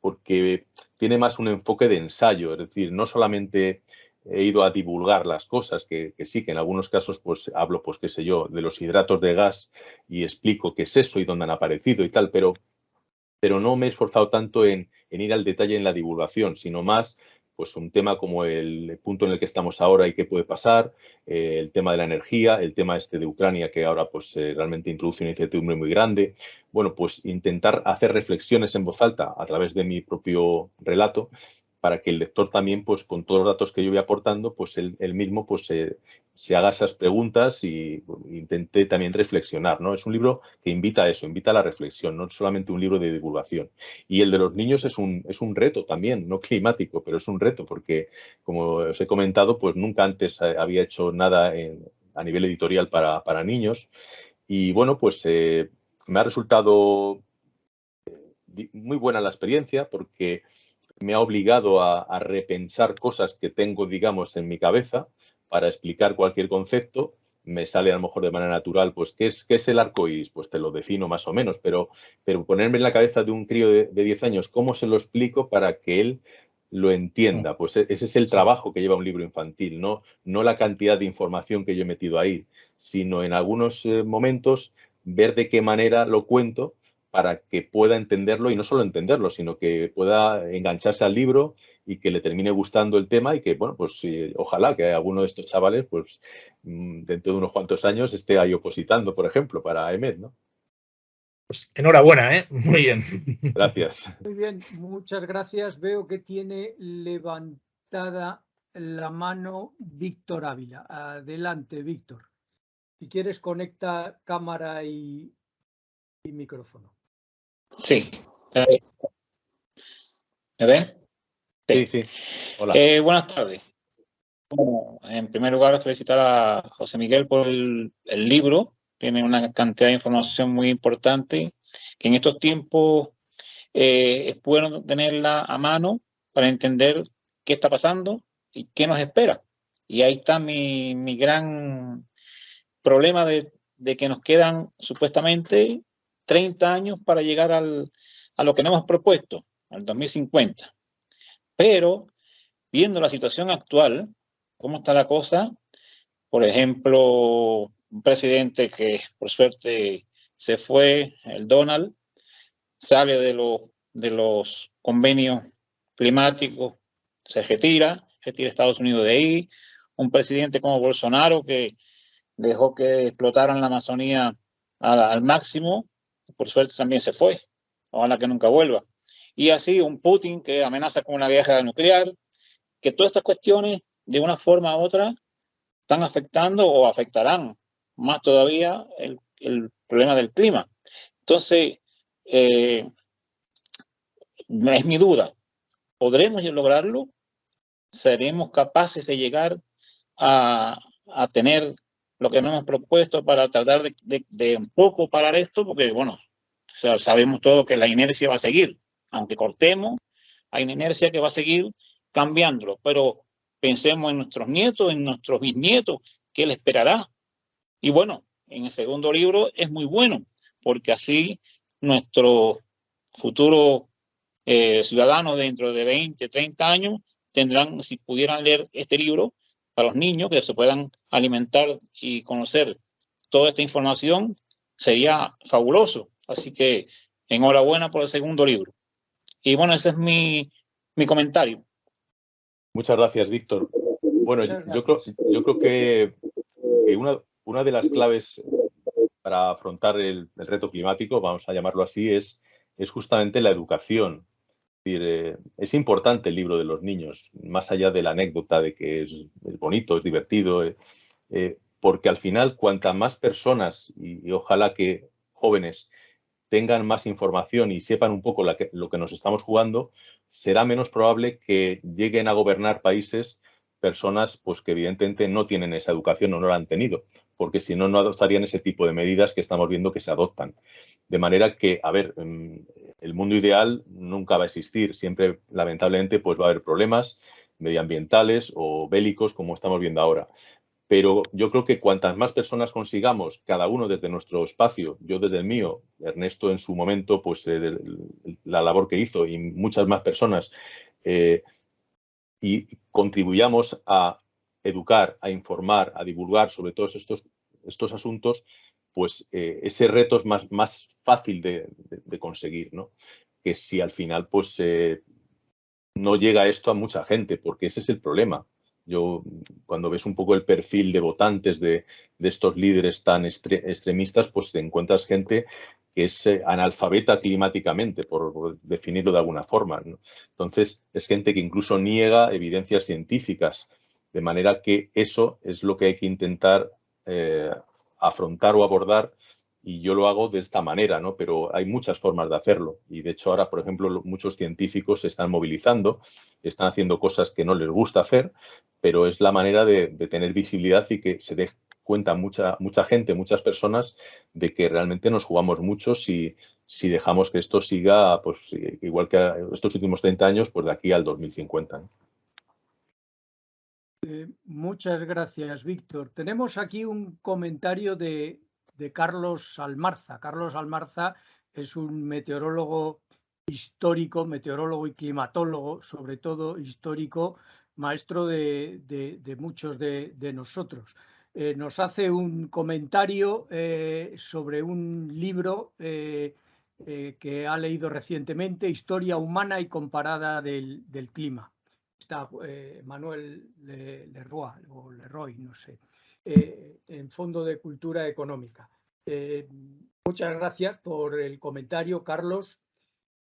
porque tiene más un enfoque de ensayo, es decir, no solamente he ido a divulgar las cosas, que sí, que en algunos casos pues hablo, pues qué sé yo, de los hidratos de gas y explico qué es eso y dónde han aparecido y tal, pero no me he esforzado tanto en ir al detalle en la divulgación, sino más pues un tema como el punto en el que estamos ahora y qué puede pasar, el tema de la energía, el tema este de Ucrania que ahora pues realmente introduce una incertidumbre muy grande. Bueno, pues intentar hacer reflexiones en voz alta a través de mi propio relato para que el lector también, pues con todos los datos que yo voy aportando, pues él mismo pues se haga esas preguntas y intente también reflexionar, ¿no? Es un libro que invita a eso, invita a la reflexión, no es solamente un libro de divulgación. Y el de los niños es un reto también, no climático, pero es un reto porque, como os he comentado, pues nunca antes había hecho nada a nivel editorial para niños. Y bueno, pues me ha resultado muy buena la experiencia porque me ha obligado a repensar cosas que tengo, digamos, en mi cabeza para explicar cualquier concepto me sale a lo mejor de manera natural, pues ¿qué es el arco iris? Pues te lo defino más o menos, pero ponerme en la cabeza de un crío de 10 años, ¿cómo se lo explico para que él lo entienda? Pues ese es el trabajo que lleva un libro infantil, no la cantidad de información que yo he metido ahí, sino en algunos momentos ver de qué manera lo cuento para que pueda entenderlo, y no solo entenderlo, sino que pueda engancharse al libro y que le termine gustando el tema, y que, bueno, pues ojalá que alguno de estos chavales, pues dentro de unos cuantos años esté ahí opositando, por ejemplo, para EMET, ¿no? Pues enhorabuena, ¿eh? Muy bien. Gracias. Muy bien, muchas gracias. Veo que tiene levantada la mano Víctor Ávila. Adelante, Víctor. Si quieres, conecta cámara y micrófono. Sí. ¿Me ven? Sí. Hola. Buenas tardes. Bueno, en primer lugar, felicitar a José Miguel por el libro. Tiene una cantidad de información muy importante que en estos tiempos es bueno tenerla a mano para entender qué está pasando y qué nos espera. Y ahí está mi gran problema de que nos quedan supuestamente 30 años para llegar a lo que nos hemos propuesto, al 2050. Pero, viendo la situación actual, cómo está la cosa, por ejemplo, un presidente que por suerte se fue, el Donald, sale de los convenios climáticos, se retira Estados Unidos de ahí, un presidente como Bolsonaro que dejó que explotaran la Amazonía al máximo, por suerte también se fue, ojalá que nunca vuelva. Y así un Putin que amenaza con una guerra nuclear, que todas estas cuestiones de una forma u otra están afectando o afectarán más todavía el problema del clima. Entonces, es mi duda, ¿podremos lograrlo? ¿Seremos capaces de llegar a tener lo que nos hemos propuesto para tratar de un poco parar esto? Porque, bueno, o sea, sabemos todos que la inercia va a seguir. Aunque cortemos, hay una inercia que va a seguir cambiándolo. Pero pensemos en nuestros nietos, en nuestros bisnietos, ¿qué les esperará? Y bueno, en el segundo libro es muy bueno, porque así nuestros futuros ciudadanos dentro de 20, 30 años tendrán, si pudieran leer este libro, para los niños que se puedan alimentar y conocer toda esta información, sería fabuloso. Así que enhorabuena por el segundo libro. Y bueno, ese es mi comentario. Muchas gracias, Víctor. Bueno, yo creo que una de las claves para afrontar el reto climático, vamos a llamarlo así, es justamente la educación. Es decir, es importante el libro de los niños, más allá de la anécdota de que es bonito, es divertido, porque al final cuantas más personas, y ojalá que jóvenes tengan más información y sepan un poco lo que nos estamos jugando, será menos probable que lleguen a gobernar países personas pues, que evidentemente no tienen esa educación o no la han tenido, porque si no, no adoptarían ese tipo de medidas que estamos viendo que se adoptan. De manera que, a ver, el mundo ideal nunca va a existir. Siempre, lamentablemente, pues va a haber problemas medioambientales o bélicos, como estamos viendo ahora. Pero yo creo que cuantas más personas consigamos, cada uno desde nuestro espacio, yo desde el mío, Ernesto en su momento, pues la labor que hizo y muchas más personas, y contribuyamos a educar, a informar, a divulgar sobre todos estos asuntos, pues ese reto es más fácil de conseguir, ¿no? Que si al final pues no llega esto a mucha gente, porque ese es el problema. Yo, cuando ves un poco el perfil de votantes de estos líderes tan extremistas, pues te encuentras gente que es analfabeta climáticamente, por definirlo de alguna forma, ¿no? Entonces, es gente que incluso niega evidencias científicas, de manera que eso es lo que hay que intentar afrontar o abordar, y yo lo hago de esta manera, ¿no? Pero hay muchas formas de hacerlo, y de hecho ahora, por ejemplo, muchos científicos se están movilizando, están haciendo cosas que no les gusta hacer, pero es la manera de tener visibilidad y que se dé cuenta mucha gente, muchas personas, de que realmente nos jugamos mucho si dejamos que esto siga, pues igual que estos últimos 30 años, pues de aquí al 2050, ¿no? Muchas gracias, Víctor. Tenemos aquí un comentario de Carlos Almarza. Carlos Almarza es un meteorólogo histórico, meteorólogo y climatólogo, sobre todo histórico, maestro de muchos de nosotros. Nos hace un comentario sobre un libro que ha leído recientemente, Historia humana y comparada del clima. Está Manuel Leroy, o Leroy, no sé, en Fondo de Cultura Económica. Muchas gracias por el comentario, Carlos.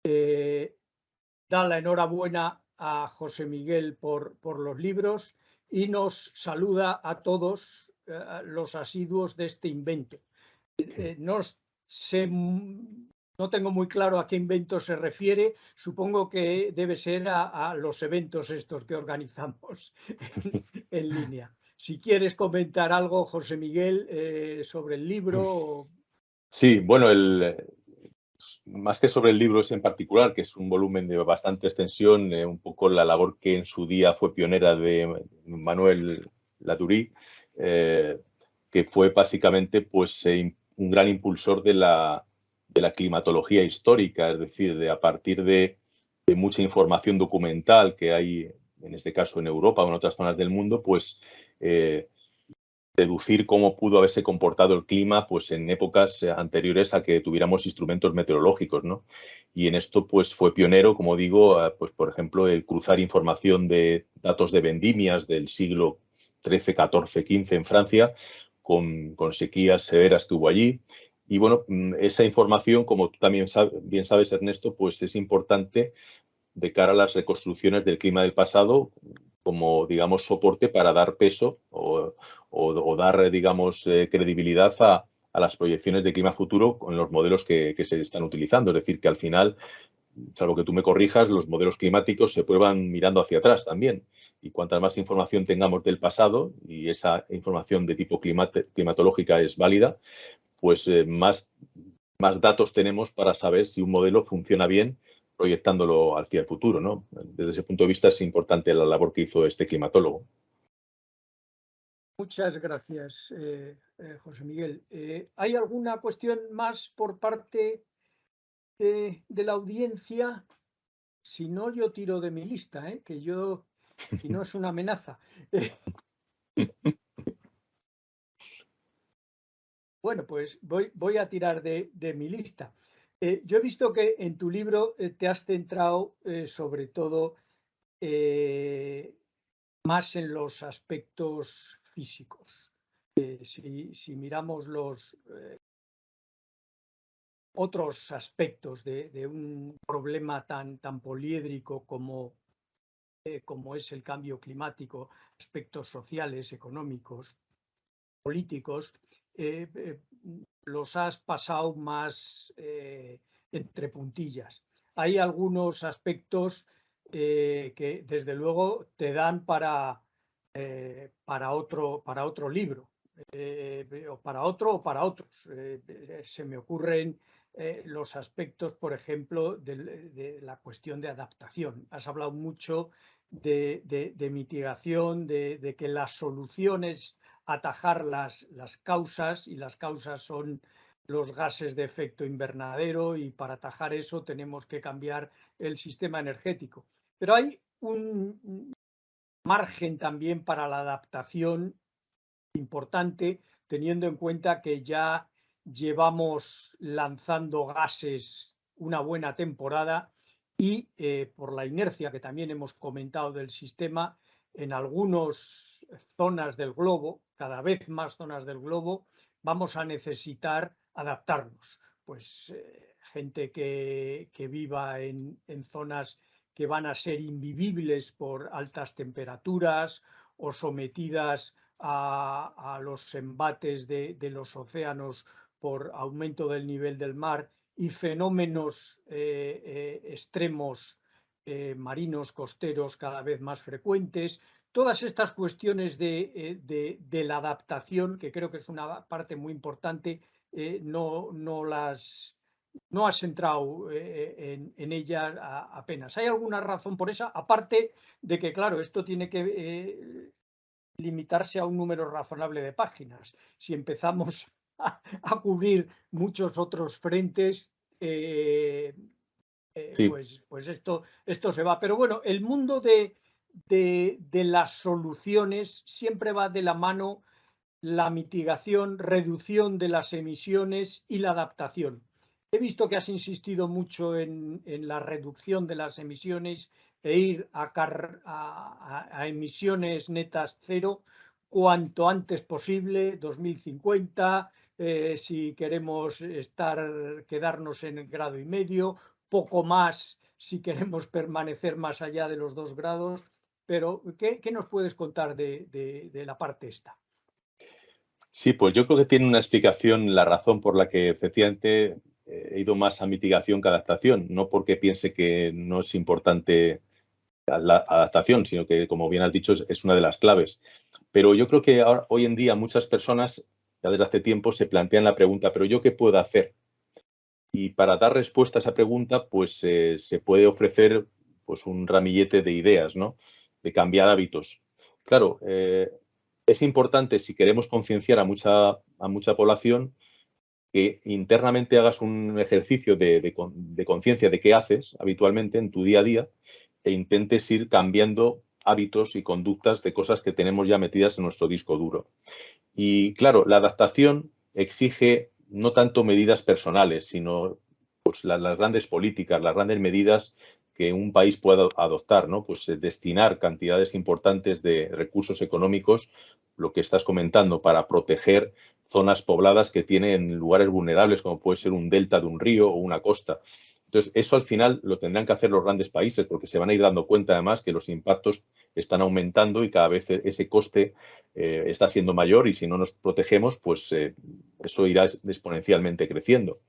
Da la enhorabuena a José Miguel por los libros y nos saluda a todos los asiduos de este invento. No sé, no tengo muy claro a qué invento se refiere. Supongo que debe ser a los eventos estos que organizamos en línea. Si quieres comentar algo, José Miguel, sobre el libro. Sí, bueno, más que sobre el libro ese en particular, que es un volumen de bastante extensión, un poco la labor que en su día fue pionera de Manuel Ladurey, que fue básicamente pues, un gran impulsor de la climatología histórica, es decir, a partir de mucha información documental que hay, en este caso en Europa o en otras zonas del mundo, pues deducir cómo pudo haberse comportado el clima pues, en épocas anteriores a que tuviéramos instrumentos meteorológicos, ¿no? Y en esto pues, fue pionero, como digo, pues, por ejemplo, el cruzar información de datos de vendimias del siglo XIII, XIV, XV en Francia, con sequías severas que hubo allí. Y bueno, esa información, como tú también bien sabes, Ernesto, pues es importante de cara a las reconstrucciones del clima del pasado como, digamos, soporte para dar peso o dar, digamos, credibilidad a las proyecciones de clima futuro con los modelos que se están utilizando. Es decir, que al final, salvo que tú me corrijas, los modelos climáticos se prueban mirando hacia atrás también. Y cuanta más información tengamos del pasado, y esa información de tipo climatológica es válida, pues más datos tenemos para saber si un modelo funciona bien proyectándolo hacia el futuro, ¿no? Desde ese punto de vista es importante la labor que hizo este climatólogo. Muchas gracias, José Miguel. ¿Hay alguna cuestión más por parte de la audiencia? Si no, yo tiro de mi lista, que yo, si no es una amenaza. Bueno, pues voy a tirar de mi lista. Yo he visto que en tu libro te has centrado sobre todo más en los aspectos físicos. Si miramos los otros aspectos de un problema tan poliédrico como es el cambio climático, aspectos sociales, económicos, políticos, los has pasado más entre puntillas. Hay algunos aspectos que desde luego te dan para otro libro, o para otros. Se me ocurren los aspectos, por ejemplo, de la cuestión de adaptación. Has hablado mucho de mitigación, de que las soluciones atajar las causas, y las causas son los gases de efecto invernadero, y para atajar eso tenemos que cambiar el sistema energético. Pero hay un margen también para la adaptación importante, teniendo en cuenta que ya llevamos lanzando gases una buena temporada y por la inercia que también hemos comentado del sistema, en algunas zonas del globo, cada vez más zonas del globo, vamos a necesitar adaptarnos. Pues gente que viva en zonas que van a ser invivibles por altas temperaturas o sometidas a los embates de los océanos por aumento del nivel del mar y fenómenos extremos marinos, costeros, cada vez más frecuentes. Todas estas cuestiones de la adaptación, que creo que es una parte muy importante, no has entrado en ella apenas. ¿Hay alguna razón por esa? Aparte de que, claro, esto tiene que limitarse a un número razonable de páginas. Si empezamos a cubrir muchos otros frentes, Sí. pues esto se va. Pero bueno, el mundo de las soluciones siempre va de la mano la mitigación, reducción de las emisiones y la adaptación. He visto que has insistido mucho en la reducción de las emisiones e ir a emisiones netas cero cuanto antes posible, 2050, si queremos quedarnos en el 1,5 grados, poco más si queremos permanecer más allá de los 2 grados. Pero, ¿qué nos puedes contar de la parte esta? Sí, pues yo creo que tiene una explicación la razón por la que efectivamente he ido más a mitigación que a adaptación, no porque piense que no es importante la adaptación, sino que, como bien has dicho, es una de las claves. Pero yo creo que hoy en día muchas personas, ya desde hace tiempo, se plantean la pregunta, ¿pero yo qué puedo hacer? Y para dar respuesta a esa pregunta, pues se puede ofrecer pues, un ramillete de ideas, ¿no? De cambiar hábitos. Claro, es importante, si queremos concienciar a mucha población, que internamente hagas un ejercicio de conciencia de qué haces habitualmente en tu día a día e intentes ir cambiando hábitos y conductas de cosas que tenemos ya metidas en nuestro disco duro. Y claro, la adaptación exige no tanto medidas personales, sino pues, las grandes políticas, las grandes medidas que un país pueda adoptar, ¿no? Pues destinar cantidades importantes de recursos económicos, lo que estás comentando, para proteger zonas pobladas que tienen lugares vulnerables, como puede ser un delta de un río o una costa. Entonces, eso al final lo tendrán que hacer los grandes países, porque se van a ir dando cuenta además que los impactos están aumentando y cada vez ese coste está siendo mayor, y si no nos protegemos, pues eso irá exponencialmente creciendo.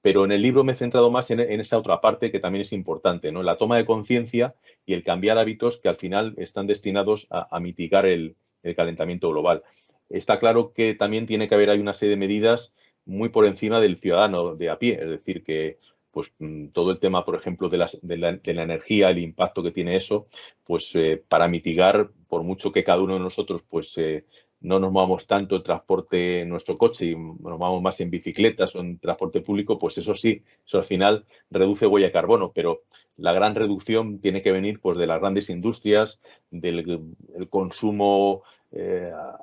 Pero en el libro me he centrado más en esa otra parte que también es importante, ¿no? La toma de conciencia y el cambiar hábitos que al final están destinados a mitigar el calentamiento global. Está claro que también tiene que haber ahí una serie de medidas muy por encima del ciudadano de a pie, es decir, que pues todo el tema, por ejemplo, de la energía, el impacto que tiene eso, pues para mitigar, por mucho que cada uno de nosotros pues no nos movamos tanto en transporte en nuestro coche y nos movamos más en bicicletas o en transporte público, pues eso sí, eso al final reduce huella de carbono, pero la gran reducción tiene que venir pues de las grandes industrias, del consumo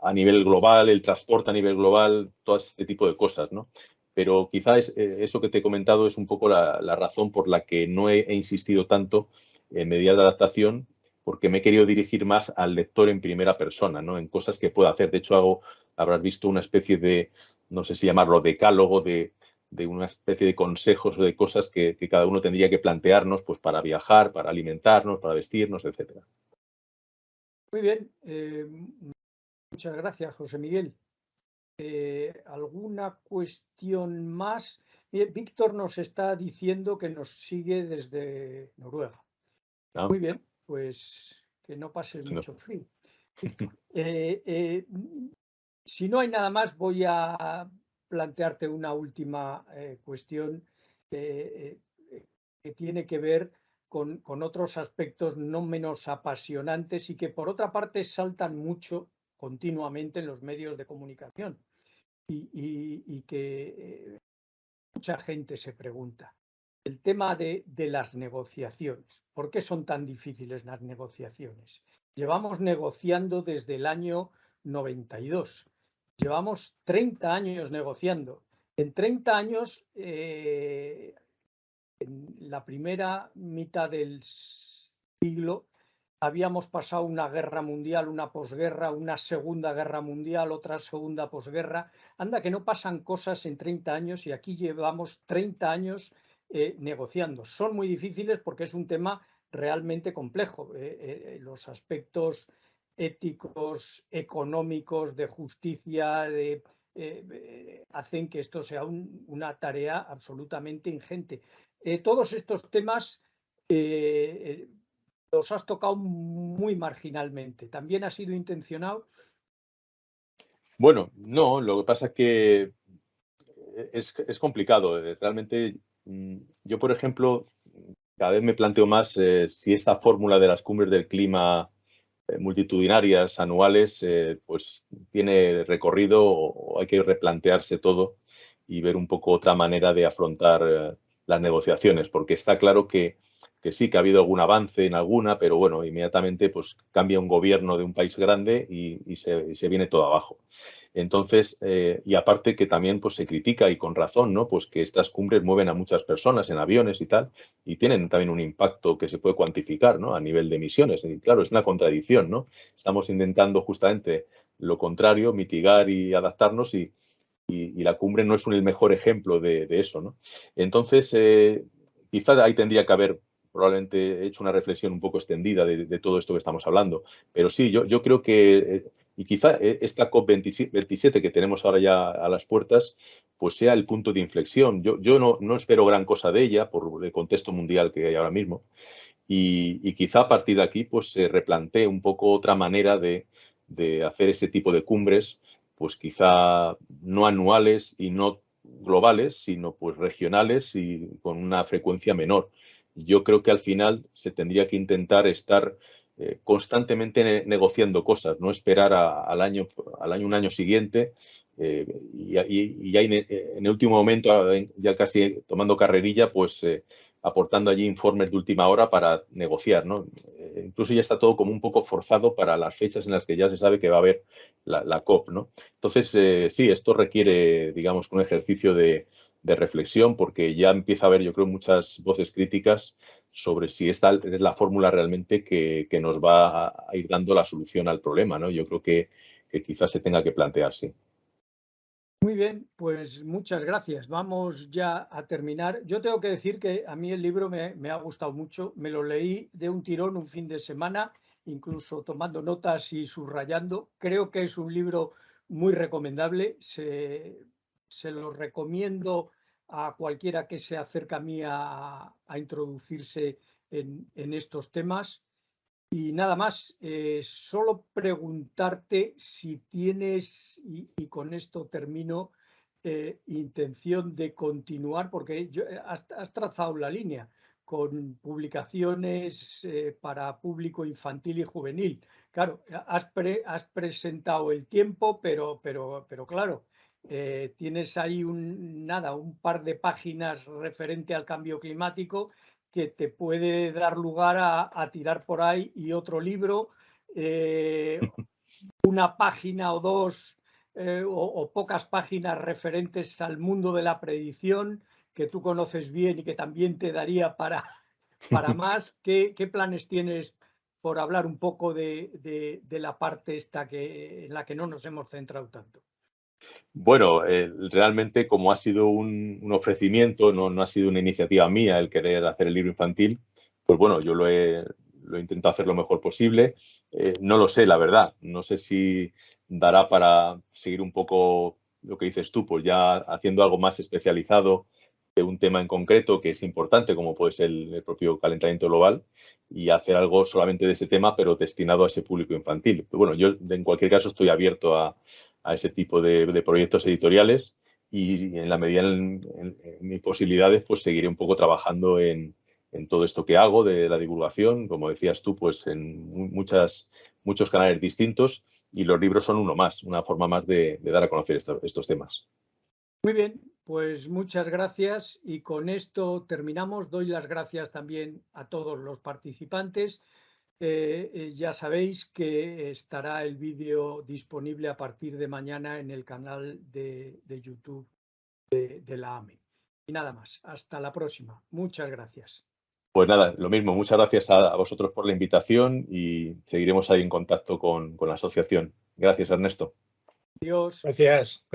a nivel global, el transporte a nivel global, todo este tipo de cosas, ¿no? Pero quizás eso que te he comentado es un poco la razón por la que no he insistido tanto en medidas de adaptación, porque me he querido dirigir más al lector en primera persona, ¿no? En cosas que pueda hacer. De hecho, habrás visto una especie de, no sé si llamarlo decálogo, de una especie de consejos o de cosas que cada uno tendría que plantearnos pues, para viajar, para alimentarnos, para vestirnos, etcétera. Muy bien. Muchas gracias, José Miguel. ¿Alguna cuestión más? Víctor nos está diciendo que nos sigue desde Noruega. ¿No? Muy bien, pues que no pases mucho frío, Víctor. Si no hay nada más, voy a plantearte una última cuestión que tiene que ver con otros aspectos no menos apasionantes y que por otra parte saltan mucho continuamente en los medios de comunicación y que mucha gente se pregunta. El tema de las negociaciones. ¿Por qué son tan difíciles las negociaciones? Llevamos negociando desde el año 92. Llevamos 30 años negociando. En 30 años, en la primera mitad del siglo, habíamos pasado una guerra mundial, una posguerra, una segunda guerra mundial, otra segunda posguerra. Anda, que no pasan cosas en 30 años y aquí llevamos 30 años negociando. Son muy difíciles porque es un tema realmente complejo. Los aspectos éticos, económicos, de justicia, hacen que esto sea una tarea absolutamente ingente. Todos estos temas los has tocado muy marginalmente. ¿También ha sido intencionado? Bueno, no, lo que pasa es que es complicado. Realmente, yo, por ejemplo, cada vez me planteo más si esta fórmula de las cumbres del clima multitudinarias, anuales, pues tiene recorrido o hay que replantearse todo y ver un poco otra manera de afrontar las negociaciones, porque está claro que sí que ha habido algún avance en alguna, pero bueno, inmediatamente pues cambia un gobierno de un país grande y se viene todo abajo. Entonces, y aparte que también pues se critica y con razón, ¿no? Pues que estas cumbres mueven a muchas personas en aviones y tal, y tienen también un impacto que se puede cuantificar, ¿no? A nivel de emisiones. Y claro, es una contradicción, ¿no? Estamos intentando justamente lo contrario, mitigar y adaptarnos y la cumbre no es el mejor ejemplo de eso, ¿no? Entonces, quizás ahí tendría que haber probablemente hecho una reflexión un poco extendida de todo esto que estamos hablando. Pero sí, yo creo que, y quizá esta COP27 que tenemos ahora ya a las puertas, pues sea el punto de inflexión. Yo no espero gran cosa de ella por el contexto mundial que hay ahora mismo. Y quizá a partir de aquí pues se replantee un poco otra manera de hacer ese tipo de cumbres, pues quizá no anuales y no globales, sino pues regionales y con una frecuencia menor. Yo creo que al final se tendría que intentar estar constantemente negociando cosas, no esperar un año siguiente y ya en el último momento, ya casi tomando carrerilla, pues aportando allí informes de última hora para negociar, ¿no? Incluso ya está todo como un poco forzado para las fechas en las que ya se sabe que va a haber la COP, ¿no? Entonces, sí, esto requiere, digamos, un ejercicio de reflexión, porque ya empieza a haber, yo creo, muchas voces críticas sobre si esta es la fórmula realmente que nos va a ir dando la solución al problema, ¿no? Yo creo que quizás se tenga que plantear, sí. Muy bien, pues muchas gracias. Vamos ya a terminar. Yo tengo que decir que a mí el libro me ha gustado mucho. Me lo leí de un tirón un fin de semana, incluso tomando notas y subrayando. Creo que es un libro muy recomendable. Se lo recomiendo a cualquiera que se acerque a mí a introducirse en estos temas. Y nada más, solo preguntarte si tienes, y con esto termino, intención de continuar, porque has trazado la línea con publicaciones para público infantil y juvenil. Claro, has presentado el tiempo, pero claro, tienes ahí un par de páginas referente al cambio climático que te puede dar lugar a tirar por ahí, y otro libro, una página o dos o pocas páginas referentes al mundo de la predicción que tú conoces bien y que también te daría para más. ¿Qué planes tienes por hablar un poco de la parte esta en la que no nos hemos centrado tanto? Bueno, realmente como ha sido un ofrecimiento, no ha sido una iniciativa mía el querer hacer el libro infantil, pues bueno, yo lo he intentado hacer lo mejor posible. No lo sé, la verdad. No sé si dará para seguir un poco lo que dices tú, pues ya haciendo algo más especializado de un tema en concreto que es importante, como puede ser el propio calentamiento global, y hacer algo solamente de ese tema, pero destinado a ese público infantil. Pero bueno, yo en cualquier caso estoy abierto a ese tipo de proyectos editoriales y en la medida en mis posibilidades, pues seguiré un poco trabajando en todo esto que hago de la divulgación, como decías tú, pues en muchos canales distintos, y los libros son uno más, una forma más de dar a conocer estos temas. Muy bien, pues muchas gracias, y con esto terminamos. Doy las gracias también a todos los participantes. Ya sabéis que estará el vídeo disponible a partir de mañana en el canal de YouTube de la AME. Y nada más, hasta la próxima. Muchas gracias. Pues nada, lo mismo, muchas gracias a vosotros por la invitación y seguiremos ahí en contacto con la asociación. Gracias, Ernesto. Adiós. Gracias.